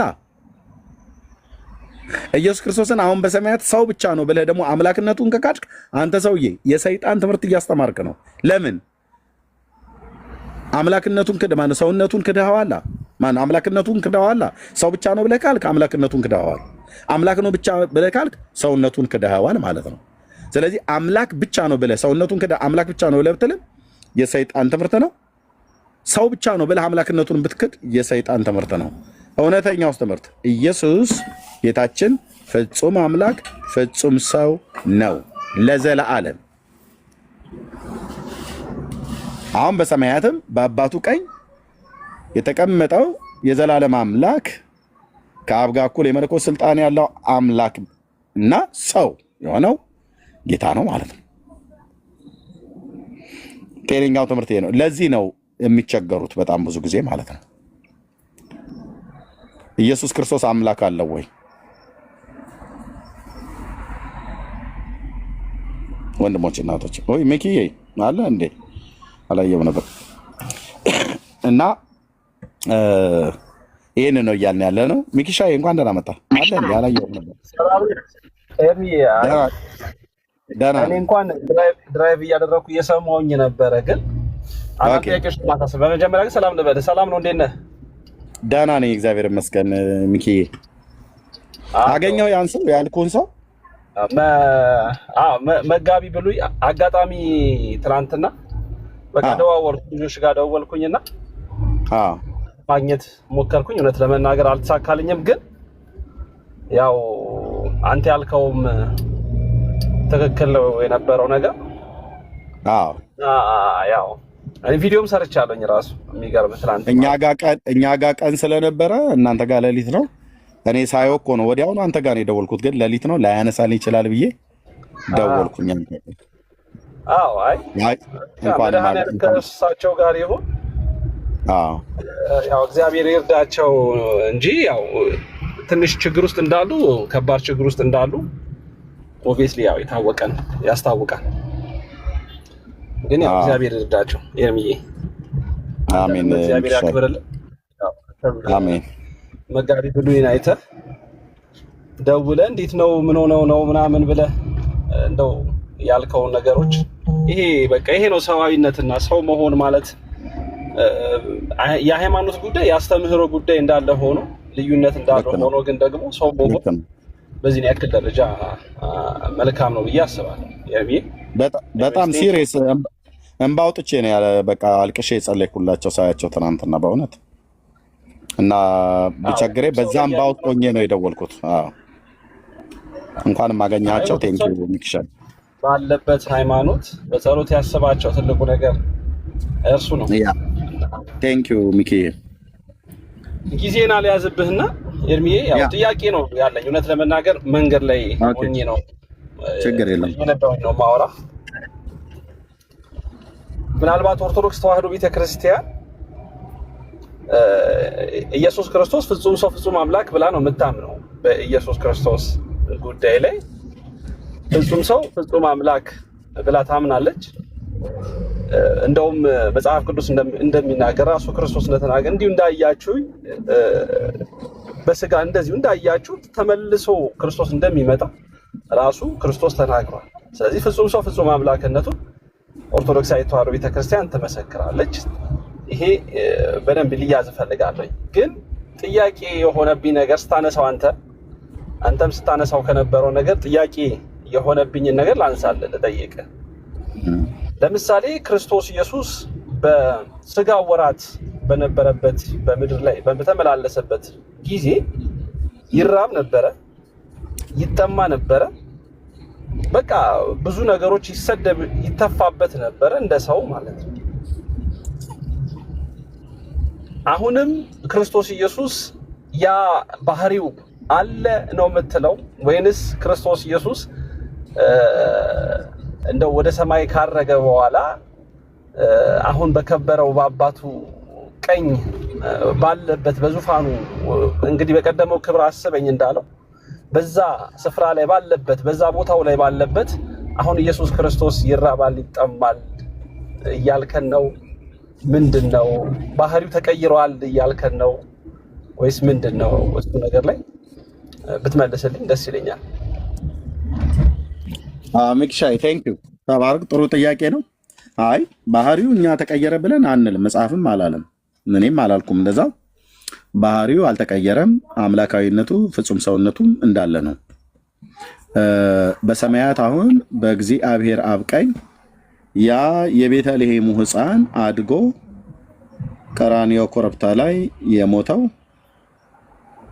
ኢየሱስ ክርስቶስን አሁን በሰማያት ሰው ብቻ ነው ብለህ ደግሞ አምላክነቱን ከካድክ አንተ ሰውዬ የሰይጣን ትምህርት እያስተማርክ ነው። ለምን? አምላክነቱን ክደህ ሰውነቱን ክደኸዋላ። አምላክነቱን ክደኸዋላ። ሰው ብቻ ነው ብለህ ካልክ አምላክነቱን ክደኸዋል። አምላክ ነው ብቻ ብለህ ካልክ ሰውነቱን ክደኸዋል ማለት ነው። ስለዚህ አምላክ ብቻ ነው ብለህ ሰውነቱን ክደህ አምላክ ብቻ ነው ብለህ ብትልም የሰይጣን ትምህርት ነው። ሰው ብቻ ነው ብለህ አምላክነቱን ብትክድ የሰይጣን ትምህርት ነው። እውነተኛውስ ትምህርት ኢየሱስ ጌታችን ፍጹም አምላክ ፍጹም ሰው ነው ለዘለዓለም። አሁን በሰማያትም በአባቱ ቀኝ የተቀመጠው የዘላለም አምላክ ከአብ ጋር እኩል የመለኮት ስልጣን ያለው አምላክ እና ሰው የሆነው ጌታ ነው ማለት ነው። ጤነኛው ትምህርት ነው። ለዚህ ነው የሚቸገሩት በጣም ብዙ ጊዜ ማለት ነው። ኢየሱስ ክርስቶስ አምላክ አለው ወይ? ወንድሞች እናቶች፣ ወይ ሚኪዬ አለ እንዴ? አላየው ነበር እና ይሄን ነው እያልን ያለ ነው። ሚኪሻዬ እንኳን ደህና መጣ አለ እንዴ? አላየው ነበር። እኔ እንኳን ድራይቭ እያደረኩ እየሰማሁኝ ነበረ፣ ግን አራት ጥያቄዎች ማታስ። በመጀመሪያ ግን ሰላም ልበልህ። ሰላም ነው? እንዴት ነህ? ደህና ነኝ እግዚአብሔር ይመስገን። ሚኪዬ አገኘው ያን ሰው ያልኩህን ሰው መጋቢ ብሉይ አጋጣሚ ትናንትና በቃ ደዋወልኩ፣ ልጆች ጋር ደወልኩኝና ማግኘት ሞከርኩኝ። እውነት ለመናገር አልተሳካልኝም፣ ግን ያው አንተ ያልከውም ትክክል ነው የነበረው ነገር። ያው እኔ ቪዲዮም ሰርቻለሁኝ ራሱ የሚገርም ትናንት እኛ ጋር ቀን ስለነበረ እናንተ ጋር ሌሊት ነው። እኔ ሳየው እኮ ነው ወዲያውኑ አንተ ጋር ነው የደወልኩት፣ ግን ሌሊት ነው ላያነሳልኝ ይችላል ብዬ ደወልኩኝ። አይ እንኳን ከእሳቸው ጋር ይሁን ያው እግዚአብሔር ይርዳቸው እንጂ ያው ትንሽ ችግር ውስጥ እንዳሉ፣ ከባድ ችግር ውስጥ እንዳሉ ኦብቪየስሊ ያው የታወቀን ያስታውቃል። ግን ያው እግዚአብሔር ይርዳቸው ኤርሚዬ። አሜን። እግዚአብሔር ያክብርልን። አሜን። መጋቢ ብሉይን አይተህ ደውለህ እንዴት ነው ምን ሆነው ነው ምናምን ብለህ እንደው ያልከውን ነገሮች ይሄ በቃ ይሄ ነው ሰዋዊነትና ሰው መሆን ማለት። የሃይማኖት ጉዳይ የአስተምህሮ ጉዳይ እንዳለ ሆኖ ልዩነት እንዳለ ሆኖ ግን ደግሞ ሰው መሆን በዚህ ያክል ደረጃ መልካም ነው ብዬ አስባለሁ። ያቢ በጣም ሲሪየስ እንባ አውጥቼ ነው ያለ በቃ አልቅሼ የጸለይኩላቸው ሳያቸው ትናንትና በእውነት እና ብቸግሬ በዛም እንባ አውጥቶኝ ነው የደወልኩት። እንኳን ማገኛቸው ቴንኪው ሚክሻል ባለበት ሃይማኖት በጸሎት ያስባቸው ትልቁ ነገር እርሱ ነው። ቴንኪው ሚኪ። ጊዜና ሊያዝብህና ኤርሚዬ ያው ጥያቄ ነው ያለኝ እውነት ለመናገር መንገድ ላይ ሆኜ ነው ችግር የለም ነው ማውራ። ምናልባት ኦርቶዶክስ ተዋህዶ ቤተክርስቲያን ኢየሱስ ክርስቶስ ፍጹም ሰው ፍጹም አምላክ ብላ ነው የምታምነው። በኢየሱስ ክርስቶስ ጉዳይ ላይ ፍጹም ሰው ፍጹም አምላክ ብላ ታምናለች። እንደውም መጽሐፍ ቅዱስ እንደሚናገር ራሱ ክርስቶስ እንደተናገረ እንዲሁ እንዳያችሁ በስጋ እንደዚሁ እንዳያችሁ ተመልሶ ክርስቶስ እንደሚመጣ ራሱ ክርስቶስ ተናግሯል። ስለዚህ ፍጹም ሰው ፍጹም አምላክነቱን ኦርቶዶክሳዊ ተዋህዶ ቤተክርስቲያን ትመሰክራለች። ይሄ በደንብ ሊያዝ እፈልጋለሁ። ግን ጥያቄ የሆነብኝ ነገር ስታነሳው አንተም ስታነሳው ከነበረው ነገር ጥያቄ የሆነብኝን ነገር ላንሳልህ ልጠይቅ። ለምሳሌ ክርስቶስ ኢየሱስ በስጋ ወራት በነበረበት በምድር ላይ በተመላለሰበት ጊዜ ይራብ ነበረ፣ ይጠማ ነበረ። በቃ ብዙ ነገሮች ይተፋበት ነበረ እንደ ሰው ማለት ነው። አሁንም ክርስቶስ ኢየሱስ ያ ባህሪው አለ ነው የምትለው ወይንስ ክርስቶስ ኢየሱስ እንደው ወደ ሰማይ ካረገ በኋላ አሁን በከበረው በአባቱ ቀኝ ባለበት በዙፋኑ እንግዲህ በቀደመው ክብር አስበኝ እንዳለው በዛ ስፍራ ላይ ባለበት በዛ ቦታው ላይ ባለበት አሁን ኢየሱስ ክርስቶስ ይራባል ይጠማል እያልከን ነው? ምንድነው ባህሪው ተቀይሯል እያልከን ነው ወይስ ምንድነው? እሱ ነገር ላይ ብትመልስልኝ ደስ ይለኛል። ሚክሻይ ቴንኪው ተባረክ። ጥሩ ጥያቄ ነው። አይ ባህሪው እኛ ተቀየረ ብለን አንልም፣ መጽሐፍም አላለም፣ እኔም አላልኩም እንደዛው። ባህሪው አልተቀየረም፣ አምላካዊነቱ ፍጹም ሰውነቱም እንዳለ ነው። በሰማያት አሁን በእግዚአብሔር አብ ቀኝ ያ የቤተልሔሙ ሕፃን አድጎ ቀራንዮ ኮረብታ ላይ የሞተው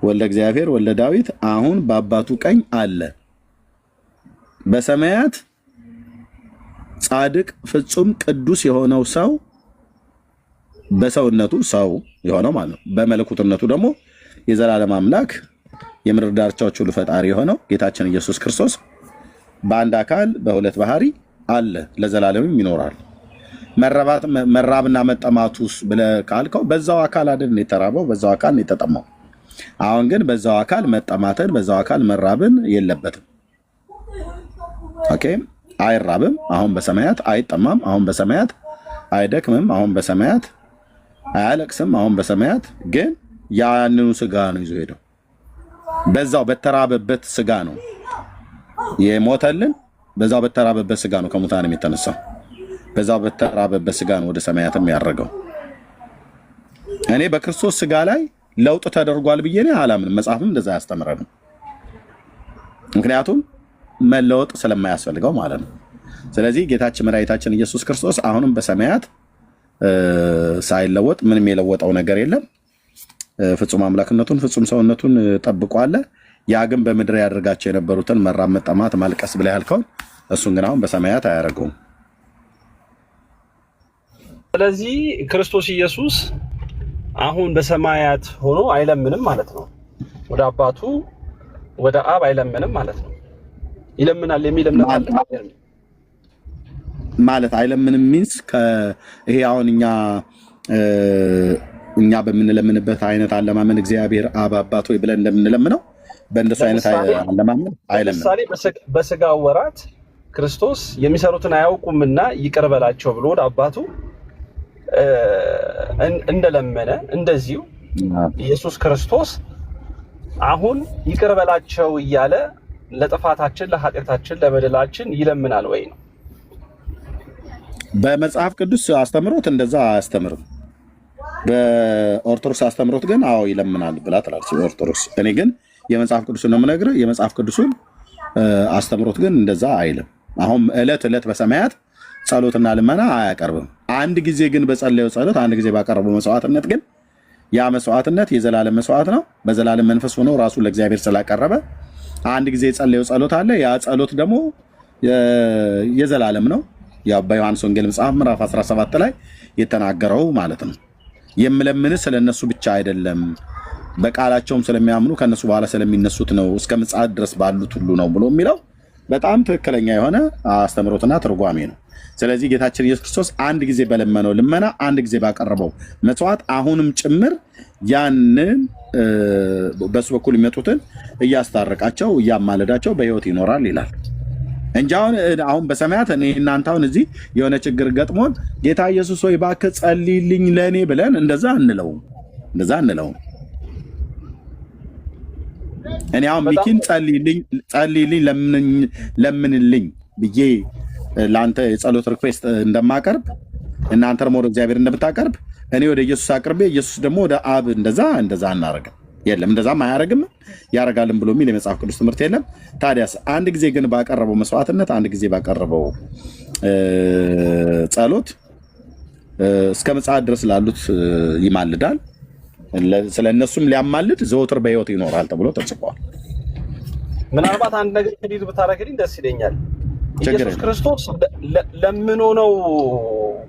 ወልደ እግዚአብሔር ወልደ ዳዊት አሁን በአባቱ ቀኝ አለ በሰማያት ጻድቅ ፍጹም ቅዱስ የሆነው ሰው በሰውነቱ ሰው የሆነው ማለት ነው። በመለኮትነቱ ደግሞ የዘላለም አምላክ የምድር ዳርቻዎች ሁሉ ፈጣሪ የሆነው ጌታችን ኢየሱስ ክርስቶስ በአንድ አካል በሁለት ባህሪ አለ ለዘላለምም ይኖራል። መራብና መጠማቱስ ብለህ ካልከው በዛው አካል አይደል የተራበው፣ በዛው አካል ነው የተጠማው። አሁን ግን በዛው አካል መጠማትን በዛው አካል መራብን የለበትም። ኦኬ፣ አይራብም አሁን በሰማያት፣ አይጠማም አሁን በሰማያት፣ አይደክምም አሁን በሰማያት፣ አያለቅስም አሁን በሰማያት። ግን ያንኑ ስጋ ነው ይዞ ሄደው። በዛው በተራበበት ስጋ ነው የሞተልን፣ በዛው በተራበበት ስጋ ነው ከሙታንም የተነሳው፣ በዛው በተራበበት ስጋ ነው ወደ ሰማያትም ያረገው። እኔ በክርስቶስ ስጋ ላይ ለውጥ ተደርጓል ብዬ እኔ አላምንም። መጽሐፍም እንደዛ ያስተምረንም። ምክንያቱም መለወጥ ስለማያስፈልገው ማለት ነው። ስለዚህ ጌታችን መድኃኒታችን ኢየሱስ ክርስቶስ አሁንም በሰማያት ሳይለወጥ ምንም የለወጠው ነገር የለም። ፍጹም አምላክነቱን ፍጹም ሰውነቱን ጠብቋል። ያ ግን በምድር ያደርጋቸው የነበሩትን መራብ፣ መጠማት፣ ማልቀስ ብለህ ያልከውን እሱን ግን አሁን በሰማያት አያደርገውም። ስለዚህ ክርስቶስ ኢየሱስ አሁን በሰማያት ሆኖ አይለምንም ማለት ነው። ወደ አባቱ ወደ አብ አይለምንም ማለት ነው። ይለምናል የሚል እምነት አለ ማለት አይለምንም ሚንስ ይሄ አሁን እኛ በምንለምንበት አይነት አለማመን እግዚአብሔር አብ አባት ወይ ብለን እንደምንለምነው በእንደሱ አይነት አለማመን አይለምንም። ለምሳሌ በስጋ ወራት ክርስቶስ የሚሰሩትን አያውቁምና ይቅር በላቸው ብሎ ወደ አባቱ እንደለመነ እንደዚሁ ኢየሱስ ክርስቶስ አሁን ይቅር በላቸው እያለ ለጥፋታችን፣ ለኃጢአታችን፣ ለበደላችን ይለምናል ወይ ነው? በመጽሐፍ ቅዱስ አስተምሮት እንደዛ አያስተምርም። በኦርቶዶክስ አስተምሮት ግን አዎ ይለምናል ብላ ትላለች ኦርቶዶክስ። እኔ ግን የመጽሐፍ ቅዱስን ነው የምነግርህ። የመጽሐፍ ቅዱስን አስተምሮት ግን እንደዛ አይልም። አሁን ዕለት ዕለት በሰማያት ጸሎትና ልመና አያቀርብም። አንድ ጊዜ ግን በጸለየው ጸሎት፣ አንድ ጊዜ ባቀረበው መስዋዕትነት ግን ያ መስዋዕትነት የዘላለም መስዋዕት ነው። በዘላለም መንፈስ ሆኖ ራሱን ለእግዚአብሔር ስላቀረበ አንድ ጊዜ የጸለየው ጸሎት አለ። ያ ጸሎት ደግሞ የዘላለም ነው። ያው በዮሐንስ ወንጌል መጽሐፍ ምዕራፍ 17 ላይ የተናገረው ማለት ነው። የምለምንህ ስለነሱ ብቻ አይደለም፣ በቃላቸውም ስለሚያምኑ ከነሱ በኋላ ስለሚነሱት ነው፣ እስከ ምጽአት ድረስ ባሉት ሁሉ ነው ብሎ የሚለው በጣም ትክክለኛ የሆነ አስተምሮትና ትርጓሜ ነው። ስለዚህ ጌታችን ኢየሱስ ክርስቶስ አንድ ጊዜ በለመነው ልመና፣ አንድ ጊዜ ባቀረበው መስዋዕት አሁንም ጭምር ያንን በሱ በኩል የሚመጡትን እያስታረቃቸው እያማለዳቸው በሕይወት ይኖራል ይላል እንጂ አሁን በሰማያት እኔ እናንተ አሁን እዚህ የሆነ ችግር ገጥሞን ጌታ ኢየሱስ ሆይ እባክህ ጸልይልኝ ለእኔ ብለን እንደዛ አንለውም። እኔ አሁን ሚኪን ጸልይልኝ ለምንልኝ ብዬ ለአንተ የጸሎት ሪኩዌስት እንደማቀርብ እናንተ ደግሞ ወደ እግዚአብሔር እንደምታቀርብ እኔ ወደ ኢየሱስ አቅርቤ ኢየሱስ ደግሞ ወደ አብ እንደዛ አናረግም። የለም እንደዛም አያረግም ያረጋልን ብሎ የሚል የመጽሐፍ ቅዱስ ትምህርት የለም። ታዲያስ አንድ ጊዜ ግን ባቀረበው መስዋዕትነት፣ አንድ ጊዜ ባቀረበው ጸሎት እስከ ምጽአት ድረስ ላሉት ይማልዳል። ስለ እነሱም ሊያማልድ ዘወትር በሕይወት ይኖራል ተብሎ ተጽፏል። ምናልባት አንድ ነገር እንዲህ ብታረግልኝ ደስ ይለኛል። ኢየሱስ ክርስቶስ ለምኖ ነው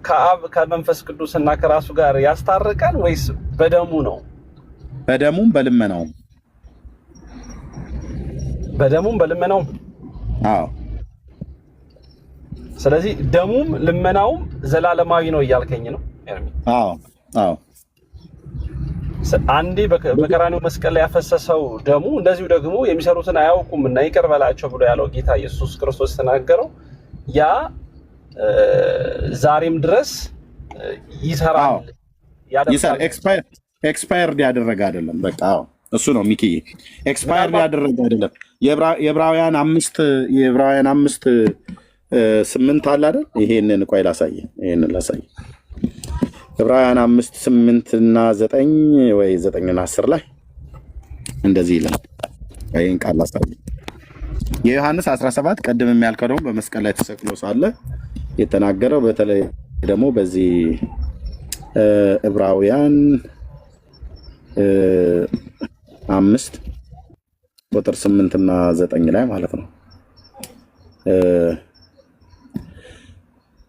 ከአብ ከመንፈስ ቅዱስና ከራሱ ጋር ያስታርቀን ወይስ በደሙ ነው? በደሙም በልመናውም። አዎ። ስለዚህ ደሙም ልመናውም ዘላለማዊ ነው እያልከኝ ነው? አዎ። አንዴ በቀራንዮ መስቀል ላይ ያፈሰሰው ደሙ እንደዚሁ ደግሞ የሚሰሩትን አያውቁም እና ይቅር በላቸው ብሎ ያለው ጌታ ኢየሱስ ክርስቶስ ተናገረው ያ ዛሬም ድረስ ይሰራል። ኤክስፓየርድ ያደረገ አይደለም። በቃ እሱ ነው ሚኪዬ፣ ኤክስፓየርድ ያደረገ አይደለም። የዕብራውያን 5:8 አለ አይደል? ይሄንን ቆይ ላሳየህ። ዕብራውያን 5:8 እና 9 ወይ 9 እና 10 ላይ እንደዚህ ይላል። ይሄን ቃል ላሳየህ። የዮሐንስ 17 ቀደም የሚያልከው ደግሞ በመስቀል ላይ ተሰቅሎ ሳለ የተናገረው በተለይ ደግሞ በዚህ ዕብራውያን 5 ቁጥር 8 እና 9 ላይ ማለት ነው።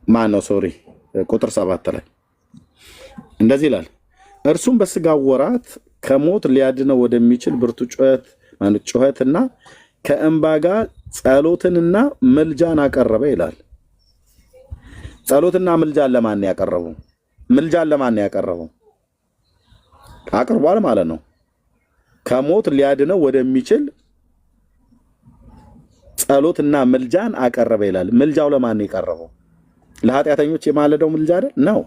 ማነው ሶሪ ቁጥር 7 ላይ እንደዚህ ይላል፣ እርሱም በስጋው ወራት ከሞት ሊያድነው ወደሚችል ብርቱ ጩኸትና ከእንባ ጋር ጸሎትንና ምልጃን አቀረበ ይላል። ጸሎትና ምልጃን ለማን ያቀረበው? ምልጃን ለማን ያቀረበው? አቅርቧል ማለት ነው። ከሞት ሊያድነው ወደሚችል ጸሎትና ምልጃን አቀረበ ይላል። ምልጃው ለማን የቀረበው? ለኃጢአተኞች የማለደው ምልጃ አይደል ነው።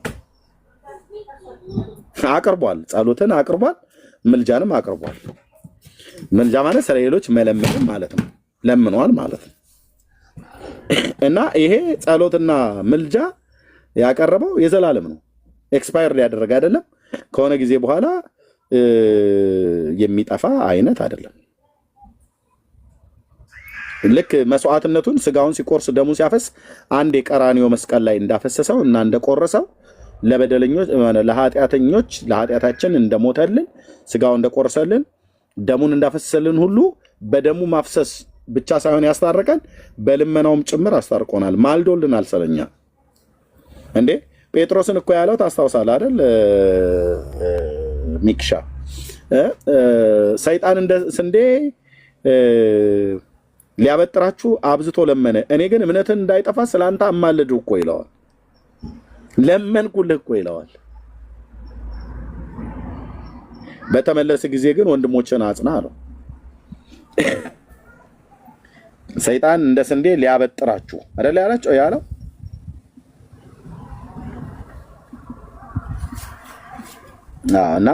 አቅርቧል። ጸሎትን አቅርቧል፣ ምልጃንም አቅርቧል። ምልጃ ማለት ስለሌሎች መለመን ማለት ነው። ለምኗል ማለት ነው። እና ይሄ ጸሎትና ምልጃ ያቀረበው የዘላለም ነው። ኤክስፓየር ያደረገ አይደለም። ከሆነ ጊዜ በኋላ የሚጠፋ አይነት አይደለም። ልክ መስዋዕትነቱን ስጋውን ሲቆርስ ደሙ ሲያፈስ አንድ የቀራንዮ መስቀል ላይ እንዳፈሰሰው እና እንደቆረሰው ለበደለኞች ለኃጢአተኞች ለኃጢአታችን እንደሞተልን ስጋውን እንደቆረሰልን ደሙን እንዳፈሰሰልን ሁሉ በደሙ ማፍሰስ ብቻ ሳይሆን ያስታረቀን በልመናውም ጭምር አስታርቆናል። ማልዶልናል ስለኛ። እንዴ ጴጥሮስን እኮ ያለው ታስታውሳለህ አይደል? ሚክሻ ሰይጣን እንደ ስንዴ ሊያበጥራችሁ አብዝቶ ለመነ፣ እኔ ግን እምነትን እንዳይጠፋ ስላንተ አማልድህ እኮ ይለዋል። ለመንኩልህ እኮ ይለዋል። በተመለሰ ጊዜ ግን ወንድሞችን አጽና አለው። ሰይጣን እንደ ስንዴ ሊያበጥራችሁ አይደል ያለው? እና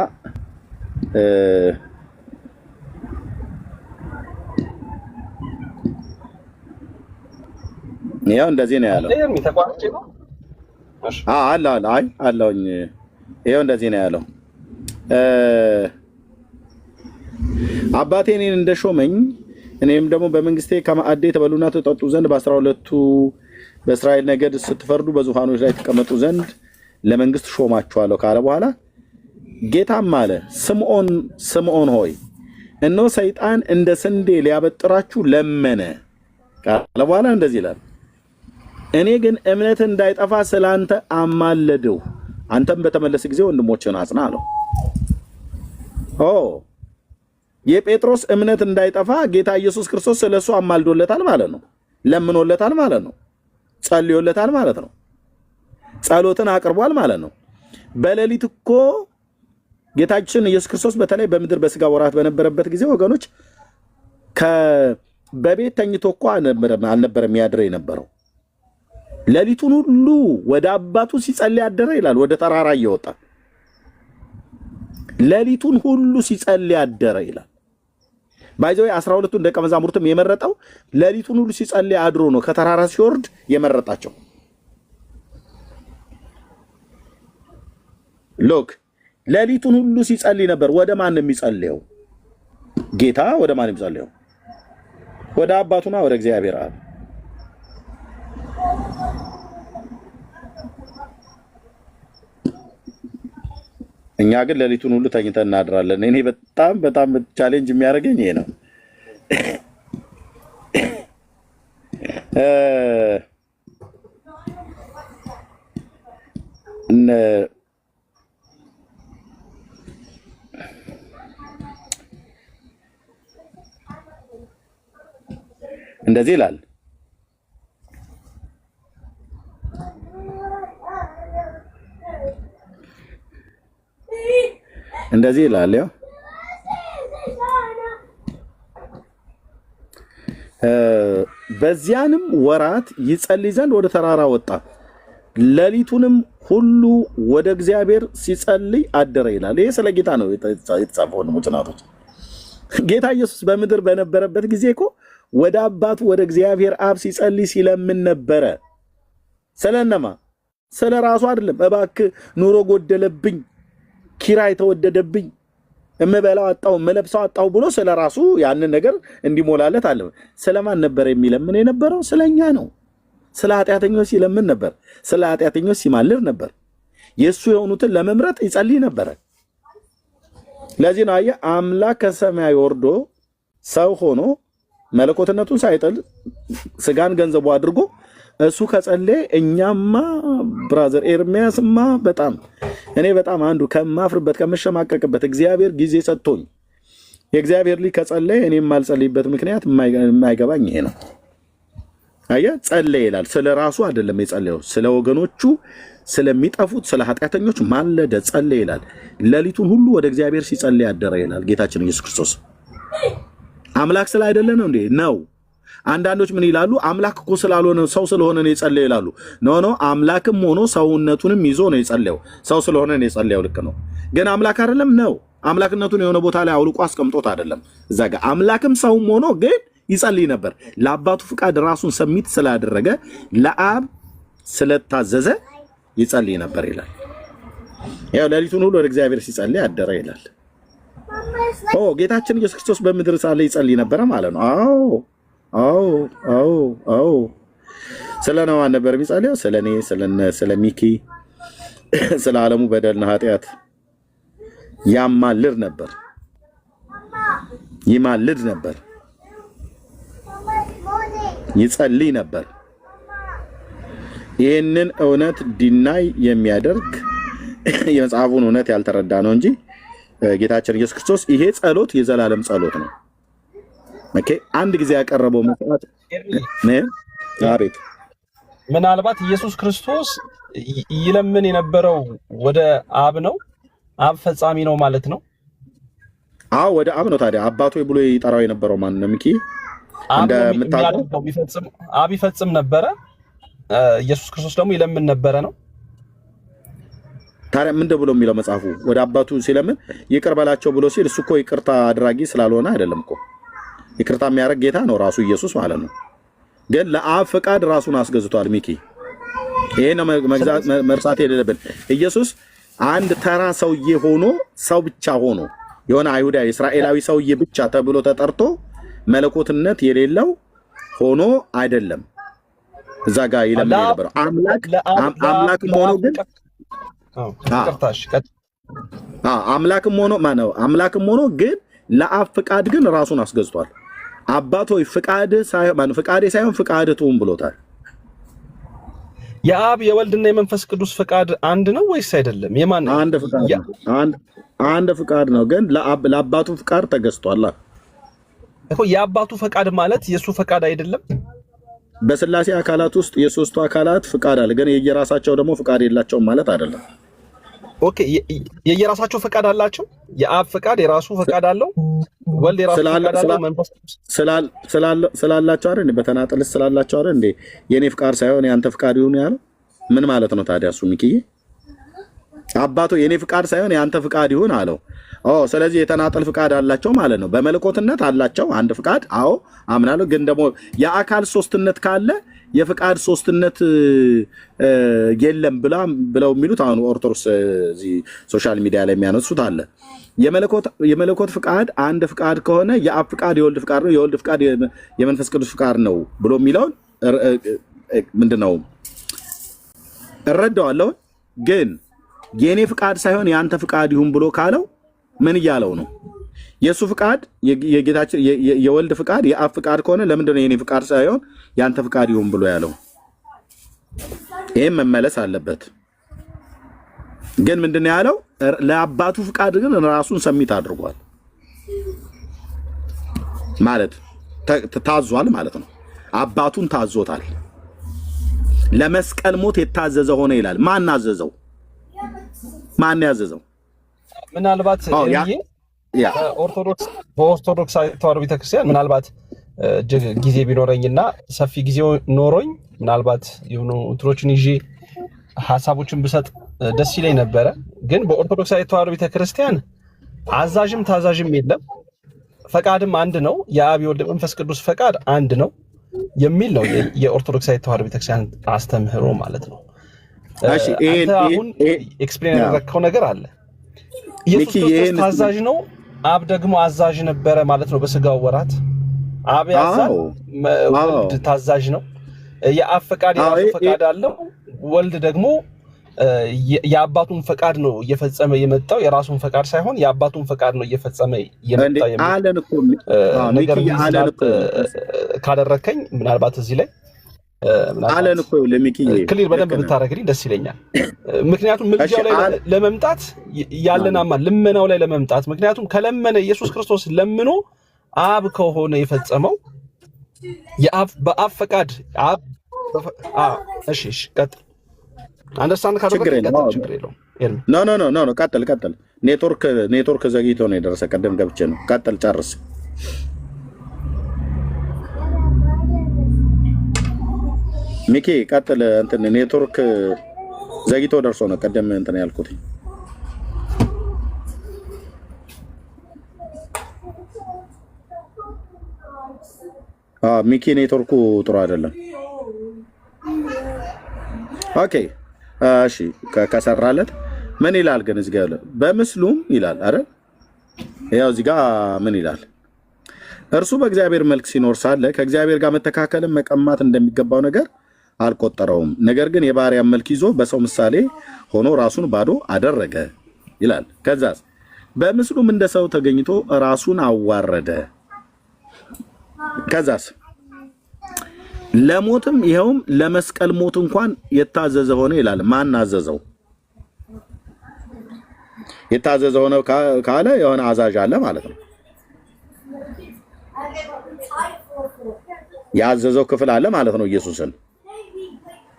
ያው እንደዚህ ነው ያለው። አለኝ ይኸው እንደዚህ ነው ያለው። አባቴ እኔን እንደሾመኝ እኔም ደግሞ በመንግስቴ ከማዕዴ ተበሉና ተጠጡ ዘንድ በ12ቱ በእስራኤል ነገድ ስትፈርዱ በዙፋኖች ላይ ተቀመጡ ዘንድ ለመንግስት ሾማችኋለሁ ካለ በኋላ ጌታም አለ ስምዖን ሆይ እነሆ ሰይጣን እንደ ስንዴ ሊያበጥራችሁ ለመነ ካለ በኋላ እንደዚህ ይላል፣ እኔ ግን እምነት እንዳይጠፋ ስላንተ አማለድሁ፣ አንተም በተመለስ ጊዜ ወንድሞችን አጽና አለው። የጴጥሮስ እምነት እንዳይጠፋ ጌታ ኢየሱስ ክርስቶስ ስለሱ አማልዶለታል ማለት ነው። ለምኖለታል ማለት ነው። ጸልዮለታል ማለት ነው። ጸሎትን አቅርቧል ማለት ነው። በሌሊት እኮ ጌታችን ኢየሱስ ክርስቶስ በተለይ በምድር በስጋ ወራት በነበረበት ጊዜ ወገኖች በቤት ተኝቶ እኮ አልነበረም ያድር የነበረው። ሌሊቱን ሁሉ ወደ አባቱ ሲጸልይ አደረ ይላል። ወደ ተራራ እየወጣ ሌሊቱን ሁሉ ሲጸልይ አደረ ይላል። ባይዘው 12ቱን ደቀ መዛሙርትም የመረጠው ሌሊቱን ሁሉ ሲጸልይ አድሮ ነው። ከተራራ ሲወርድ የመረጣቸው ሎክ ሌሊቱን ሁሉ ሲጸልይ ነበር። ወደ ማን ነው የሚጸልየው? ጌታ ወደ ማን የሚጸልየው? ወደ አባቱና ወደ እግዚአብሔር አብ። እኛ ግን ሌሊቱን ሁሉ ተኝተን እናድራለን። እኔ በጣም ቻሌንጅ የሚያደርገኝ ይሄ ነው። እንደዚህ ይላል፣ እንደዚህ ይላል። ያው በዚያንም ወራት ይጸልይ ዘንድ ወደ ተራራ ወጣ፣ ሌሊቱንም ሁሉ ወደ እግዚአብሔር ሲጸልይ አደረ ይላል። ይሄ ስለ ጌታ ነው የተጻፈው። ሙጭናቶች ጌታ ኢየሱስ በምድር በነበረበት ጊዜ እኮ ወደ አባቱ ወደ እግዚአብሔር አብ ሲጸልይ ሲለምን ነበረ። ስለነማ? ስለ ራሱ አይደለም። እባክህ ኑሮ ጎደለብኝ፣ ኪራይ ተወደደብኝ፣ እምበላው አጣው፣ እምለብሰው አጣው ብሎ ስለ ራሱ ያንን ነገር እንዲሞላለት አለ። ስለማን ነበር የሚለምን የነበረው? ስለኛ ነው። ስለ ኃጢአተኞች ሲለምን ነበር። ስለ ኃጢአተኞች ሲማልር ነበር። የሱ የሆኑትን ለመምረጥ ይጸልይ ነበር። ለዚህ ነው አየህ አምላክ ከሰማይ ወርዶ ሰው ሆኖ መለኮትነቱን ሳይጥል ስጋን ገንዘቡ አድርጎ እሱ ከጸለየ እኛማ ብራዘር ኤርሚያስማ እኔ በጣም አንዱ ከማፍርበት ከመሸማቀቅበት እግዚአብሔር ጊዜ ሰጥቶኝ የእግዚአብሔር ልጅ ከጸለየ እኔ የማልጸልይበት ምክንያት የማይገባኝ ይሄ ነው። አየህ ጸለየ ይላል። ስለ ራሱ አይደለም የጸለየው፣ ስለ ወገኖቹ ስለሚጠፉት ስለ ኃጢአተኞች ማለደ ጸለየ ይላል። ሌሊቱን ሁሉ ወደ እግዚአብሔር ሲጸልይ ያደረ ይላል ጌታችን ኢየሱስ ክርስቶስ። አምላክ ስለ አይደለ ነው እንዴ? ነው። አንዳንዶች ምን ይላሉ? አምላክ እኮ ስላልሆነ ሰው ስለሆነ ነው የጸለየው ይላሉ። ኖ አምላክም ሆኖ ሰውነቱንም ይዞ ነው የጸለየው። ሰው ስለሆነ ነው የጸለየው፣ ልክ ነው። ግን አምላክ አይደለም ነው። አምላክነቱን የሆነ ቦታ ላይ አውልቆ አስቀምጦት አይደለም። እዛ ጋር አምላክም ሰውም ሆኖ ግን ይጸልይ ነበር። ለአባቱ ፍቃድ ራሱን ሰሚት ስላደረገ ለአብ ስለታዘዘ ይጸልይ ነበር ይላል። ያው ሌሊቱን ሁሉ ወደ እግዚአብሔር ሲጸልይ አደረ ይላል። ጌታችን ኢየሱስ ክርስቶስ በምድር ሳለ ይጸልይ ነበር ማለት ነው። አዎ ስለነዋ ነበር የሚጸልየው? ስለኔ፣ ስለ ሚኪ፣ ስለ ዓለሙ በደልና ኃጢአት ያማልድ ነበር፣ ይማልድ ነበር፣ ይጸልይ ነበር። ይህንን እውነት ዲናይ የሚያደርግ የመጽሐፉን እውነት ያልተረዳ ነው እንጂ ጌታችን ኢየሱስ ክርስቶስ ይሄ ጸሎት የዘላለም ጸሎት ነው። ኦኬ አንድ ጊዜ ያቀረበው መስዋዕት አቤት ምናልባት ኢየሱስ ክርስቶስ ይለምን የነበረው ወደ አብ ነው፣ አብ ፈጻሚ ነው ማለት ነው። አዎ ወደ አብ ነው። ታዲያ አባቱ ብሎ ይጠራው የነበረው ማን ነው? ሚኪ እንደምታውቀው አብ ይፈጽም ነበረ፣ ኢየሱስ ክርስቶስ ደግሞ ይለምን ነበረ ነው። ታዲያ ምን ብሎ የሚለው መጽሐፉ? ወደ አባቱ ሲለምን ይቅር በላቸው ብሎ ሲል እሱ እኮ ይቅርታ አድራጊ ስላልሆነ አይደለም እኮ። ይቅርታ የሚያደርግ ጌታ ነው ራሱ ኢየሱስ ማለት ነው። ግን ለአብ ፈቃድ ራሱን አስገዝቷል። ሚኪ ይሄ ነው መርሳት የሌለብን። ኢየሱስ አንድ ተራ ሰውዬ ሆኖ ሰው ብቻ ሆኖ የሆነ አይሁዳዊ እስራኤላዊ ሰውዬ ብቻ ተብሎ ተጠርቶ መለኮትነት የሌለው ሆኖ አይደለም እዛ ጋር ይለምን የነበረው። አምላክም ሆኖ ግን አምላክም ሆኖ ግን ለአብ ፍቃድ ግን ራሱን አስገዝቷል። አባት ሆይ ፍቃዴ ሳይሆን ፍቃድህ ትሁን ብሎታል። የአብ የወልድና የመንፈስ ቅዱስ ፍቃድ አንድ ነው ወይስ አይደለም? የማን ነው? አንድ ፍቃድ ነው፣ ግን ለአባቱ ፍቃድ ተገዝቷል እኮ። የአባቱ ፍቃድ ማለት የሱ ፍቃድ አይደለም? በስላሴ አካላት ውስጥ የሶስቱ አካላት ፍቃድ አለ፣ ግን የየራሳቸው ደግሞ ፍቃድ የላቸውም ማለት አይደለም። ኦኬ የየራሳቸው ፍቃድ አላቸው። የአብ ፍቃድ የራሱ ፍቃድ አለው፣ ወልድ የራሱ ፍቃድ አለው፣ መንፈስ ስላላቸው አይደል? በተናጠል ስላላቸው አይደል እንዴ? የኔ ፍቃድ ሳይሆን ያንተ ፍቃድ ይሁን ያለው ምን ማለት ነው ታዲያ? እሱ ሚኪዬ አባቶ የኔ ፍቃድ ሳይሆን ያንተ ፍቃድ ይሁን አለው። ስለዚህ የተናጠል ፍቃድ አላቸው ማለት ነው። በመለኮትነት አላቸው አንድ ፍቃድ። አዎ አምናለሁ። ግን ደግሞ የአካል ሶስትነት ካለ የፍቃድ ሶስትነት የለም ብለው የሚሉት አሁን ኦርቶዶክስ እዚህ ሶሻል ሚዲያ ላይ የሚያነሱት አለ። የመለኮት ፍቃድ አንድ ፍቃድ ከሆነ የአብ ፍቃድ የወልድ ፍቃድ ነው፣ የወልድ ፍቃድ የመንፈስ ቅዱስ ፍቃድ ነው ብሎ የሚለውን ምንድነው እረዳዋለሁ። ግን የኔ ፍቃድ ሳይሆን የአንተ ፍቃድ ይሁን ብሎ ካለው ምን እያለው ነው? የሱ ፍቃድ የጌታችን የወልድ ፍቃድ የአብ ፍቃድ ከሆነ ለምንድነው የኔ ፍቃድ ሳይሆን ያንተ ፍቃድ ይሁን ብሎ ያለው? ይሄም መመለስ አለበት። ግን ምንድነው ያለው? ለአባቱ ፍቃድ ግን ራሱን ሰሚት አድርጓል ማለት ታዟል ማለት ነው። አባቱን ታዞታል። ለመስቀል ሞት የታዘዘ ሆነ ይላል። ማን አዘዘው? ማን ያዘዘው? ምናልባት በኦርቶዶክስ ተዋሕዶ ቤተክርስቲያን ምናልባት ጊዜ ቢኖረኝና ሰፊ ጊዜ ኖሮኝ ምናልባት የሆኑ እንትኖችን ይዤ ሀሳቦችን ብሰጥ ደስ ይለኝ ነበረ። ግን በኦርቶዶክስ ተዋሕዶ ቤተክርስቲያን አዛዥም ታዛዥም የለም፣ ፈቃድም አንድ ነው፣ የአብ የወልድ መንፈስ ቅዱስ ፈቃድ አንድ ነው የሚል ነው የኦርቶዶክስ ተዋሕዶ ቤተክርስቲያን አስተምህሮ ማለት ነው። አንተ አሁን ኤክስፕሌን ያደረግከው ነገር አለ። ኢየሱስ ክርስቶስ ታዛዥ ነው፣ አብ ደግሞ አዛዥ ነበረ ማለት ነው። በስጋው ወራት አብ ያዛል፣ ወልድ ታዛዥ ነው። የአብ ፈቃድ የራሱ ፈቃድ አለው፣ ወልድ ደግሞ የአባቱን ፈቃድ ነው እየፈጸመ የመጣው የራሱን ፈቃድ ሳይሆን የአባቱን ፈቃድ ነው እየፈጸመ የመጣው አለን እኮ ነገር ካደረከኝ ምናልባት እዚህ ላይ አለን እኮ ለሚኪ ክሊር በደንብ ብታረግልኝ ደስ ይለኛል። ምክንያቱም ምልጃው ላይ ለመምጣት ያለናማ ልመናው ላይ ለመምጣት ምክንያቱም ከለመነ ኢየሱስ ክርስቶስ ለምኖ አብ ከሆነ የፈጸመው የአብ በአብ ፈቃድ አብ እሺ ቀጥል። አንደርስታንድ ካደረገ ችግር የለውም። ኖ ቀጥል። ኔትወርክ ዘግይቶ ነው የደረሰ። ቀደም ገብቼ ነው። ቀጥል ጨርስ። ሚኪ ቀጥል። እንትን ኔትወርክ ዘግይቶ ደርሶ ነው ቀደም እንትን ያልኩት። ሚኪ ኔትወርኩ ጥሩ አይደለም። ኦኬ እሺ ከሰራለት ምን ይላል ግን እዚህ ጋር በምስሉም ይላል አይደል? ያው እዚህ ጋር ምን ይላል? እርሱ በእግዚአብሔር መልክ ሲኖር ሳለ ከእግዚአብሔር ጋር መተካከልን መቀማት እንደሚገባው ነገር አልቆጠረውም። ነገር ግን የባሪያን መልክ ይዞ በሰው ምሳሌ ሆኖ ራሱን ባዶ አደረገ ይላል። ከዛስ በምስሉም እንደ ሰው ተገኝቶ ራሱን አዋረደ። ከዛስ ለሞትም ይሄውም ለመስቀል ሞት እንኳን የታዘዘ ሆነ ይላል። ማን አዘዘው? የታዘዘ ሆነ ካለ የሆነ አዛዥ አለ ማለት ነው። ያዘዘው ክፍል አለ ማለት ነው። ኢየሱስን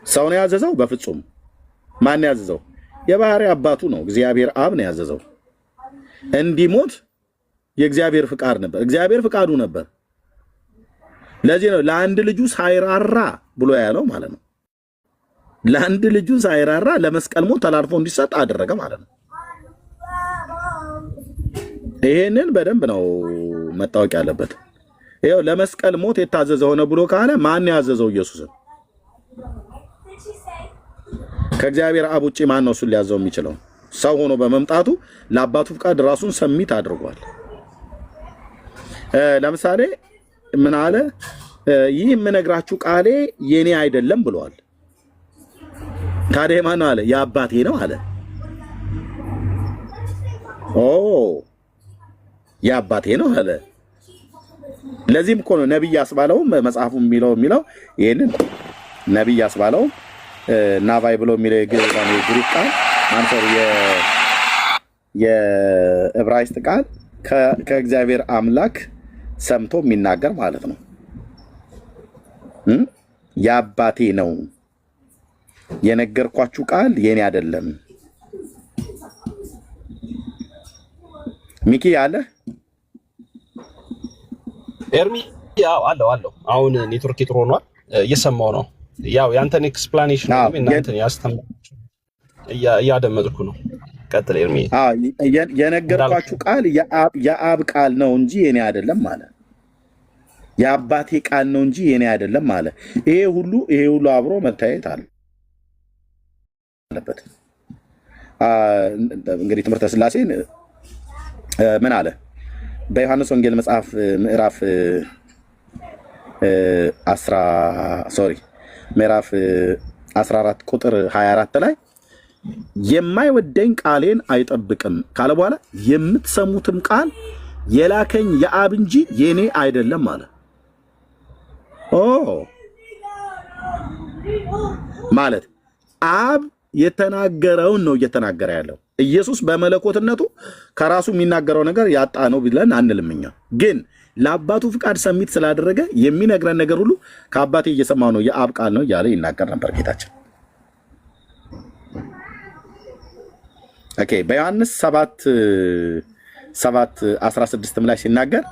ሰው ነው ያዘዘው? በፍጹም። ማን ያዘዘው? የባህሪ አባቱ ነው። እግዚአብሔር አብ ነው ያዘዘው። እንዲሞት የእግዚአብሔር ፍቃድ ነበር። እግዚአብሔር ፍቃዱ ነበር። ለዚህ ነው ለአንድ ልጁ ሳይራራ ብሎ ያለው ማለት ነው። ለአንድ ልጁ ሳይራራ ለመስቀል ሞት ተላልፎ እንዲሰጥ አደረገ ማለት ነው። ይሄንን በደንብ ነው መታወቅ ያለበት። ይሄው ለመስቀል ሞት የታዘዘ ሆነ ብሎ ካለ ማን ያዘዘው? ኢየሱስን። ከእግዚአብሔር አብ ውጪ ማን ነው እሱን ሊያዘው የሚችለው? ሰው ሆኖ በመምጣቱ ለአባቱ ፍቃድ ራሱን ሰሚት አድርጓል። ለምሳሌ ምን አለ? ይህ የምነግራችሁ ቃሌ የኔ አይደለም ብሏል። ታዲያ ማን ነው አለ? የአባቴ ነው አለ። የአባቴ ነው አለ። ለዚህም እኮ ነው ነብይ ያስባለው መጽሐፉ የሚለው ይሄንን ነብይ ያስባለው ናቫይ ብሎ የሚለው የግሪክ ቃል አንተር የዕብራይስጥ ቃል ከእግዚአብሔር አምላክ ሰምቶ የሚናገር ማለት ነው። የአባቴ ነው የነገርኳችሁ ቃል የኔ አይደለም። ሚኪ አለ ኤርሚ ያው አለው አሁን ኔትወርክ ጥሩ ሆኗል፣ እየሰማው ነው። ያው ያንተን ኤክስፕላኔሽን ነው እናንተን ያስተምሩ እያደመጥኩ ነው። ቀጥል ኤርሚ። የነገርኳችሁ ቃል የአብ ቃል ነው እንጂ የኔ አይደለም ማለት የአባቴ ቃል ነው እንጂ የኔ አይደለም ማለት። ይሄ ሁሉ አብሮ መታየት አለበት። እንግዲህ ትምህርተ ሥላሴን ምን አለ? በዮሐንስ ወንጌል መጽሐፍ ምዕራፍ 14 ቁጥር 24 ላይ የማይወደኝ ቃሌን አይጠብቅም ካለ በኋላ የምትሰሙትም ቃል የላከኝ የአብ እንጂ የኔ አይደለም አለ። ማለት አብ የተናገረውን ነው እየተናገረ ያለው። ኢየሱስ በመለኮትነቱ ከራሱ የሚናገረው ነገር ያጣ ነው ብለን አንልምኛ። ግን ለአባቱ ፍቃድ ሰሚት ስላደረገ የሚነግረን ነገር ሁሉ ከአባቴ እየሰማው ነው የአብ ቃል ነው እያለ ይናገር ነበር ጌታችን። ኦኬ በዮሐንስ 7:16 ላይ ሲናገር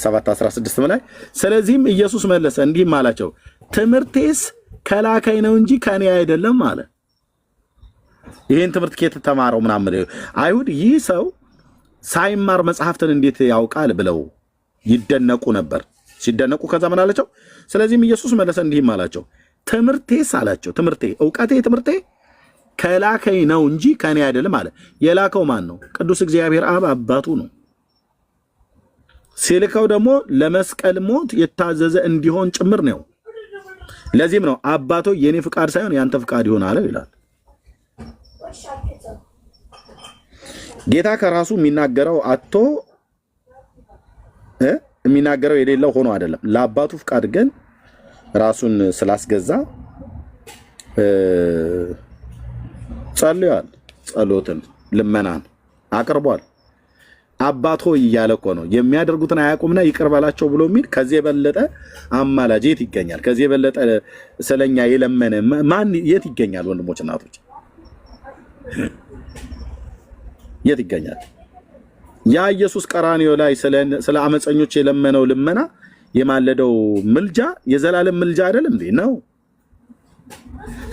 7:16 ላይ ስለዚህም ኢየሱስ መለሰ እንዲህም አላቸው ትምህርቴስ ከላከኝ ነው እንጂ ከኔ አይደለም አለ። ይሄን ትምህርት ከየት ተማረው ምናምን አይሁድ ይህ ሰው ሳይማር መጽሐፍትን እንዴት ያውቃል ብለው ይደነቁ ነበር። ሲደነቁ ከዛ ምን አላቸው? ስለዚህም ኢየሱስ መለሰ እንዲህም አላቸው ትምህርቴስ አላቸው ትምህርቴ ከላከኝ ነው እንጂ ከኔ አይደለም አለ። የላከው ማን ነው? ቅዱስ እግዚአብሔር አብ አባቱ ነው። ሲልከው ደግሞ ለመስቀል ሞት የታዘዘ እንዲሆን ጭምር ነው። ለዚህም ነው አባቶ የኔ ፍቃድ ሳይሆን ያንተ ፍቃድ ይሆን አለ ይላል። ጌታ ከራሱ የሚናገረው አጥቶ የሚናገረው የሌለው ሆኖ አይደለም። ለአባቱ ፍቃድ ግን ራሱን ስላስገዛ ጸልዮአል። ጸሎትን ልመናን አቅርቧል። አባት ሆይ እያለ እኮ ነው። የሚያደርጉትን አያውቁምና ይቅር በላቸው ብሎ የሚል ከዚህ የበለጠ አማላጅ የት ይገኛል? ከዚህ የበለጠ ስለኛ የለመነ ማን የት ይገኛል? ወንድሞች እናቶች፣ የት ይገኛል? ያ ኢየሱስ ቀራንዮ ላይ ስለ አመፀኞች የለመነው ልመና የማለደው ምልጃ የዘላለም ምልጃ አይደለም እንዴ? ነው።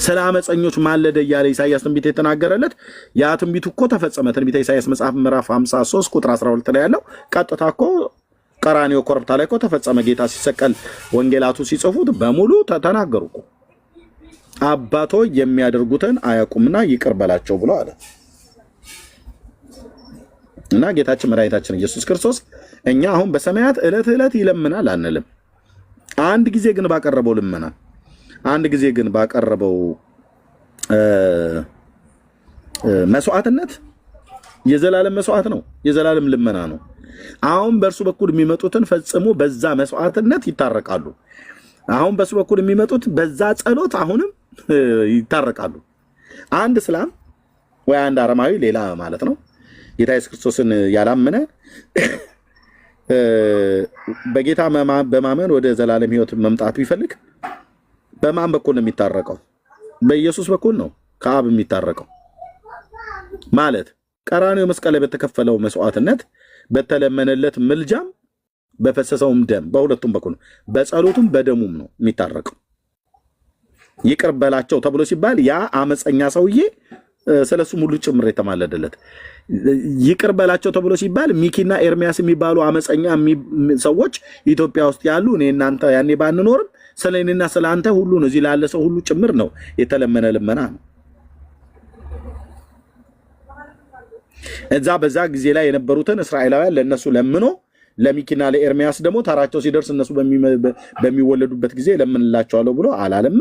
ስለ አመፀኞች ማለደ እያለ ኢሳይያስ ትንቢት የተናገረለት ያ ትንቢቱ እኮ ተፈጸመ። ትንቢተ ኢሳይያስ መጽሐፍ ምዕራፍ 53 ቁጥር 12 ላይ ያለው ቀጥታ እኮ ቀራንዮ ኮረብታ ላይ እኮ ተፈጸመ። ጌታ ሲሰቀል ወንጌላቱ ሲጽፉት በሙሉ ተናገሩ እኮ አባቶ የሚያደርጉትን አያውቁምና ይቅር በላቸው ብሎ አለ። እና ጌታችን መድኃኒታችን ኢየሱስ ክርስቶስ እኛ አሁን በሰማያት ዕለት ዕለት ይለምናል አንልም። አንድ ጊዜ ግን ባቀረበው ልመና መስዋዕትነት የዘላለም መስዋዕት ነው፣ የዘላለም ልመና ነው። አሁን በእርሱ በኩል የሚመጡትን ፈጽሞ በዛ መስዋዕትነት ይታረቃሉ። አሁን በእርሱ በኩል የሚመጡት በዛ ጸሎት አሁንም ይታረቃሉ። አንድ እስላም ወይ አንድ አረማዊ ሌላ ማለት ነው ጌታ ኢየሱስ ክርስቶስን ያላመነ በጌታ በማመን ወደ ዘላለም ሕይወት መምጣት ቢፈልግ በማን በኩል ነው የሚታረቀው? በኢየሱስ በኩል ነው ከአብ የሚታረቀው። ማለት ቀራንዮ መስቀል ላይ በተከፈለው መስዋዕትነት በተለመነለት ምልጃም በፈሰሰውም ደም በሁለቱም በኩል በጸሎቱም በደሙም ነው የሚታረቀው። ይቅር በላቸው ተብሎ ሲባል ያ አመፀኛ ሰውዬ ስለሱም ሁሉ ጭምር የተማለደለት ይቅር በላቸው ተብሎ ሲባል ሚኪና ኤርሚያስ የሚባሉ አመፀኛ ሰዎች ኢትዮጵያ ውስጥ ያሉ እኔ እናንተ ያኔ ባንኖርም ስለኔና ስለአንተ ሁሉ ነው፣ እዚህ ላለ ሰው ሁሉ ጭምር ነው የተለመነ ልመና ነው። እዛ በዛ ጊዜ ላይ የነበሩትን እስራኤላውያን ለነሱ ለምኖ ለሚኪና ለኤርሚያስ ደግሞ ተራቸው ሲደርስ እነሱ በሚወለዱበት ጊዜ ለምንላቸዋለሁ ብሎ አላለም።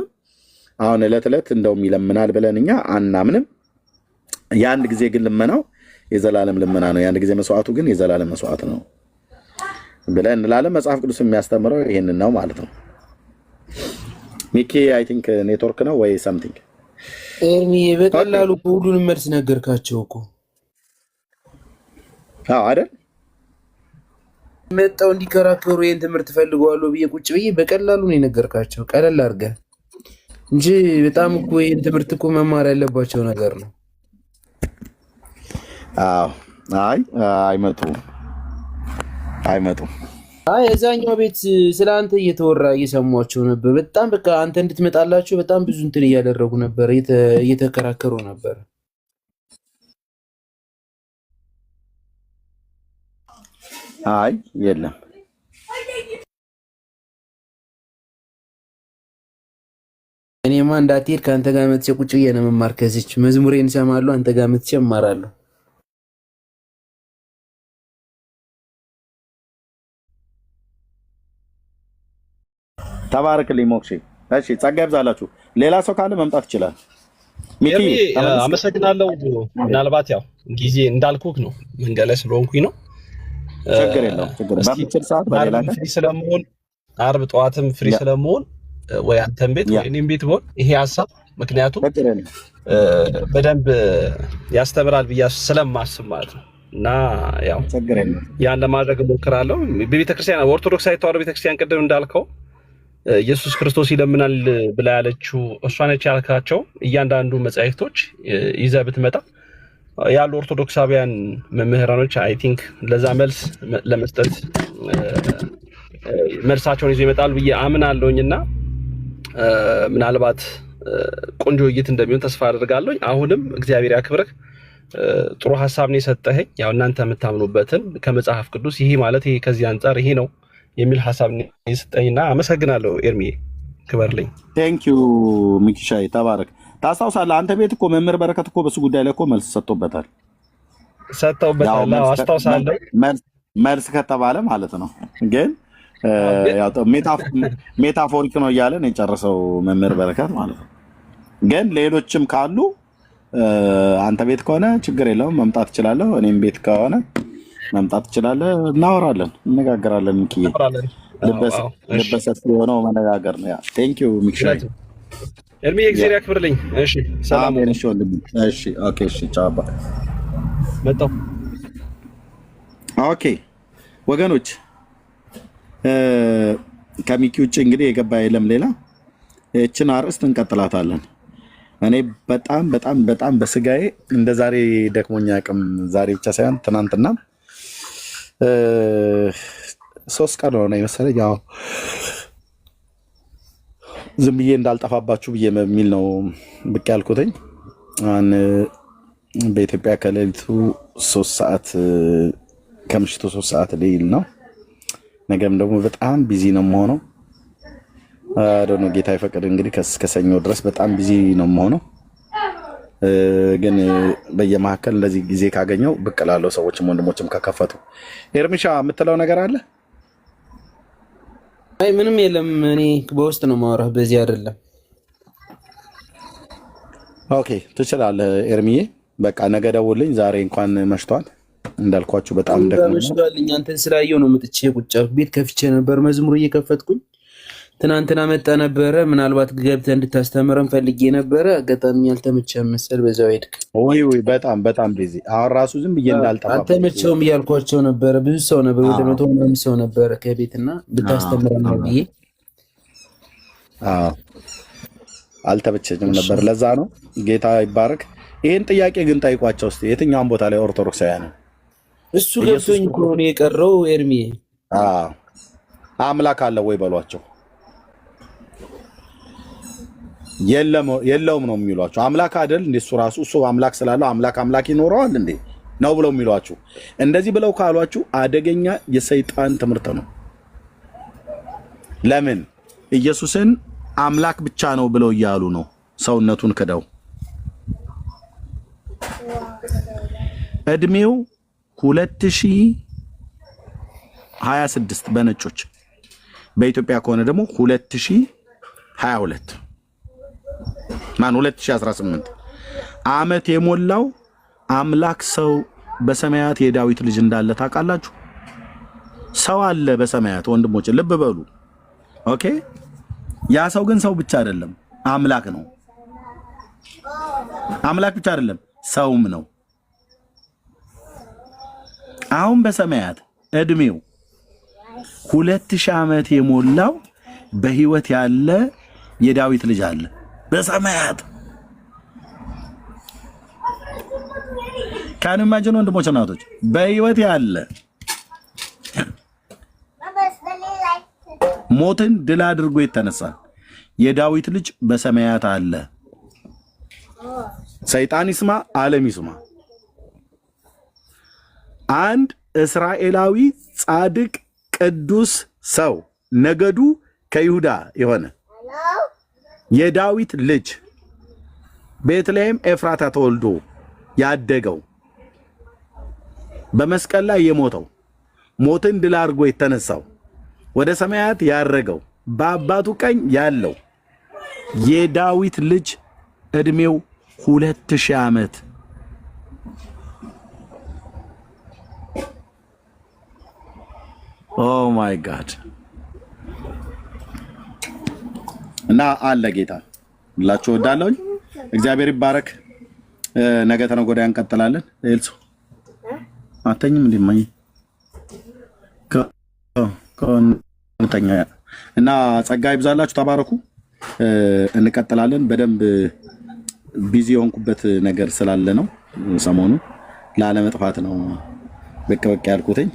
አሁን ዕለት ዕለት እንደውም ይለምናል ብለን እኛ አናምንም። የአንድ ጊዜ ግን ልመናው የዘላለም ልመና ነው። የአንድ ጊዜ መስዋዕቱ ግን የዘላለም መስዋዕት ነው ብለን እንላለን። መጽሐፍ ቅዱስ የሚያስተምረው ይሄንን ነው ማለት ነው። ሚኪ አይ ቲንክ ኔትወርክ ነው ወይ ሳምቲንግ። ኤርሚ በቀላሉ ሁሉንም መልስ ነገርካቸው እኮ። አዎ አይደል? መጣው እንዲከራከሩ ይሄን ትምህርት ፈልገዋለሁ ብዬ ቁጭ ብዬ በቀላሉ ነው የነገርካቸው፣ ቀለል አድርገህ እንጂ በጣም እኮ ይሄን ትምህርት እኮ መማር ያለባቸው ነገር ነው። አዎ አይ አይመጡም። አይ እዛኛው ቤት ስለ አንተ እየተወራ እየሰሟቸው ነበር። በጣም በቃ አንተ እንድትመጣላቸው በጣም ብዙ እንትን እያደረጉ ነበር፣ እየተከራከሩ ነበር። አይ የለም እኔማ እንዳትሄድ ከአንተ ጋር መጥቼ ቁጭ ብዬ ነው መማር። ከዚች መዝሙሬን እሰማለሁ፣ አንተ ጋር መጥቼ እማራለሁ። ተባረክልኝ ሞክሼ። እሺ ጸጋ ይብዛላችሁ። ሌላ ሰው ካለ መምጣት ይችላል። ሚኪ አመሰግናለሁ። ምናልባት ያው ጊዜ እንዳልኩህ ነው መንገድ ላይ ስለሆንኩኝ ነው። ችግር የለውም። በምትችል ሰዓት በሌላ ቀን ፍሪ ስለመሆን ዓርብ ጠዋትም ፍሪ ስለመሆን ወይ አንተም ቤት ወይ እኔም ቤት ብሆን ይሄ ሀሳብ ምክንያቱም በደንብ ያስተምራል ብዬ ስለማስብ ማለት ነው። እና ያው ያን ለማድረግ እሞክራለሁ። በቤተክርስቲያን ኦርቶዶክሳዊ ተዋሕዶ ቤተክርስቲያን ቅድም እንዳልከው ኢየሱስ ክርስቶስ ይለምናል ብላ ያለችው እሷ ነች ያልካቸው እያንዳንዱ መጻሕፍቶች ይዘህ ብትመጣ ያሉ ኦርቶዶክሳውያን መምህራኖች አይ ቲንክ ለዛ መልስ ለመስጠት መልሳቸውን ይዘው ይመጣሉ ብዬ አምናለሁኝና ምናልባት ቆንጆ ውይይት እንደሚሆን ተስፋ አደርጋለሁ። አሁንም እግዚአብሔር ያክብርህ። ጥሩ ሀሳብ ነው የሰጠኸኝ። ያው እናንተ የምታምኑበትን ከመጽሐፍ ቅዱስ ይሄ ማለት ይሄ ከዚህ አንጻር ይሄ ነው የሚል ሀሳብ ነው የሰጠኝና አመሰግናለሁ። ኤርሚ ክበርልኝ። ቴንክ ዩ ሚኪሻይ ተባረክ። ታስታውሳለህ አንተ ቤት እኮ መምህር በረከት እኮ በሱ ጉዳይ ላይ እኮ መልስ ሰጥቶበታል። አስታውሳለሁ። መልስ ከተባለ ማለት ነው። ግን ያው ሜታፎሪክ ነው እያለን የጨረሰው መምህር በረከት ማለት ነው። ግን ሌሎችም ካሉ አንተ ቤት ከሆነ ችግር የለውም መምጣት እችላለሁ። እኔም ቤት ከሆነ መምጣት እችላለሁ። እናወራለን፣ እንነጋገራለን። ሚኪዬ ልበሰት የሆነው መነጋገር ነው። ቴንክ ዩ ሚኪሻይ ኤርሚ እግዚአብሔር ያክብርልኝ። እሺ ሰላም ነሽ ወንድሜ? እሺ ኦኬ፣ እሺ ቻው መጣሁ። ኦኬ ወገኖች፣ ከሚኪ ውጭ እንግዲህ የገባ የለም ሌላ። እችን አርዕስት እንቀጥላታለን። እኔ በጣም በጣም በጣም በስጋዬ እንደ ዛሬ ደክሞኛ አቅም ዛሬ ብቻ ሳይሆን ትናንትና 3 ቀን ሆነ መሰለኝ። ያው ዝም ብዬ እንዳልጠፋባችሁ ብዬ የሚል ነው ብቅ ያልኩትኝ። በኢትዮጵያ ከሌሊቱ 3 ሰዓት ከምሽቱ 3 ሰዓት ሌሊት ነው። ነገም ደግሞ በጣም ቢዚ ነው የምሆነው። አዶኖ ጌታ ይፈቅድ እንግዲህ ከሰኞ ድረስ በጣም ቢዚ ነው የምሆነው። ግን በየመካከል እንደዚህ ጊዜ ካገኘው ብቅ እላለሁ። ሰዎችም ወንድሞችም ከከፈቱ። ኤርሚሻ የምትለው ነገር አለ? አይ ምንም የለም። እኔ በውስጥ ነው የማወራህ፣ በዚህ አይደለም። ኦኬ ትችላለህ ኤርሚዬ። በቃ ነገ ደውልኝ። ዛሬ እንኳን መሽቷል እንዳልኳችሁ በጣም ደክሞኛል። አንተን ስላየው ነው መጥቼ ቁጭ አልኩ። ቤት ከፍቼ ነበር መዝሙር እየከፈትኩኝ። ትናንትና መጣ ነበረ። ምናልባት ገብተህ እንድታስተምረን ፈልጌ ነበረ። አጋጣሚ ያልተመቸህም መሰል በዛው ሄድክ። ወይ በጣም በጣም ቢዚ። አሁን ራሱ ዝም ብዬ እንዳልጠፋ አልተመቸውም እያልኳቸው ነበረ። ብዙ ሰው ነበር፣ ወደ 100 ሰው ነበረ ከቤትና ብታስተምረን ነው ብዬ አልተመቸኝም ነበር። ለዛ ነው። ጌታ ይባረክ። ይህን ጥያቄ ግን ጠይቋቸው እስኪ የትኛውን ቦታ ላይ ኦርቶዶክሳውያን እሱ ገብቶኝ ከሆነ የቀረው ኤርሚ አምላክ አለ ወይ በሏቸው። የለውም ነው የሚሏቸው። አምላክ አይደል እንዴ? እሱ ራሱ እሱ አምላክ ስላለው አምላክ ይኖረዋል እንዴ ነው ብለው የሚሏችሁ። እንደዚህ ብለው ካሏችሁ አደገኛ የሰይጣን ትምህርት ነው። ለምን ኢየሱስን አምላክ ብቻ ነው ብለው እያሉ ነው ሰውነቱን ክደው። እድሜው 2026 በነጮች፣ በኢትዮጵያ ከሆነ ደግሞ 2022 2018 ዓመት የሞላው አምላክ ሰው በሰማያት የዳዊት ልጅ እንዳለ ታውቃላችሁ? ሰው አለ በሰማያት ወንድሞች፣ ልብ በሉ። ኦኬ፣ ያ ሰው ግን ሰው ብቻ አይደለም፣ አምላክ ነው። አምላክ ብቻ አይደለም፣ ሰውም ነው። አሁን በሰማያት እድሜው 2000 ዓመት የሞላው በህይወት ያለ የዳዊት ልጅ አለ በሰማያት። ካን ኢማጂን ወንድሞች እናቶች፣ በህይወት ያለ ሞትን ድል አድርጎ የተነሳ የዳዊት ልጅ በሰማያት አለ። ሰይጣን ይስማ፣ ዓለም ይስማ። አንድ እስራኤላዊ ጻድቅ ቅዱስ ሰው ነገዱ ከይሁዳ የሆነ የዳዊት ልጅ ቤትልሔም ኤፍራታ ተወልዶ ያደገው በመስቀል ላይ የሞተው ሞትን ድል አድርጎ የተነሳው ወደ ሰማያት ያረገው በአባቱ ቀኝ ያለው የዳዊት ልጅ እድሜው 2000 ዓመት ኦ ማይ ጋድ። እና አለ ጌታ ሁላችሁ ወዳለሁኝ። እግዚአብሔር ይባረክ። ነገ ተነገ ወዲያ እንቀጥላለን። ኤልሱ አተኝም እንደማይ ከእንተኛ እና ጸጋ ይብዛላችሁ። ተባረኩ። እንቀጥላለን። በደንብ ቢዚ የሆንኩበት ነገር ስላለ ነው። ሰሞኑ ላለመጥፋት ነው በቃ ያልኩትኝ።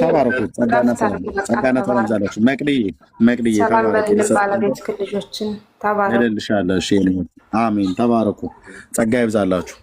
ተባረኩ። ጸጋና ሰላም ይብዛላችሁ። መቅዲ ተባረኩ። ባለቤት ልጆችን ተባረኩ። አሜን። ተባረኩ። ጸጋ ይብዛላችሁ።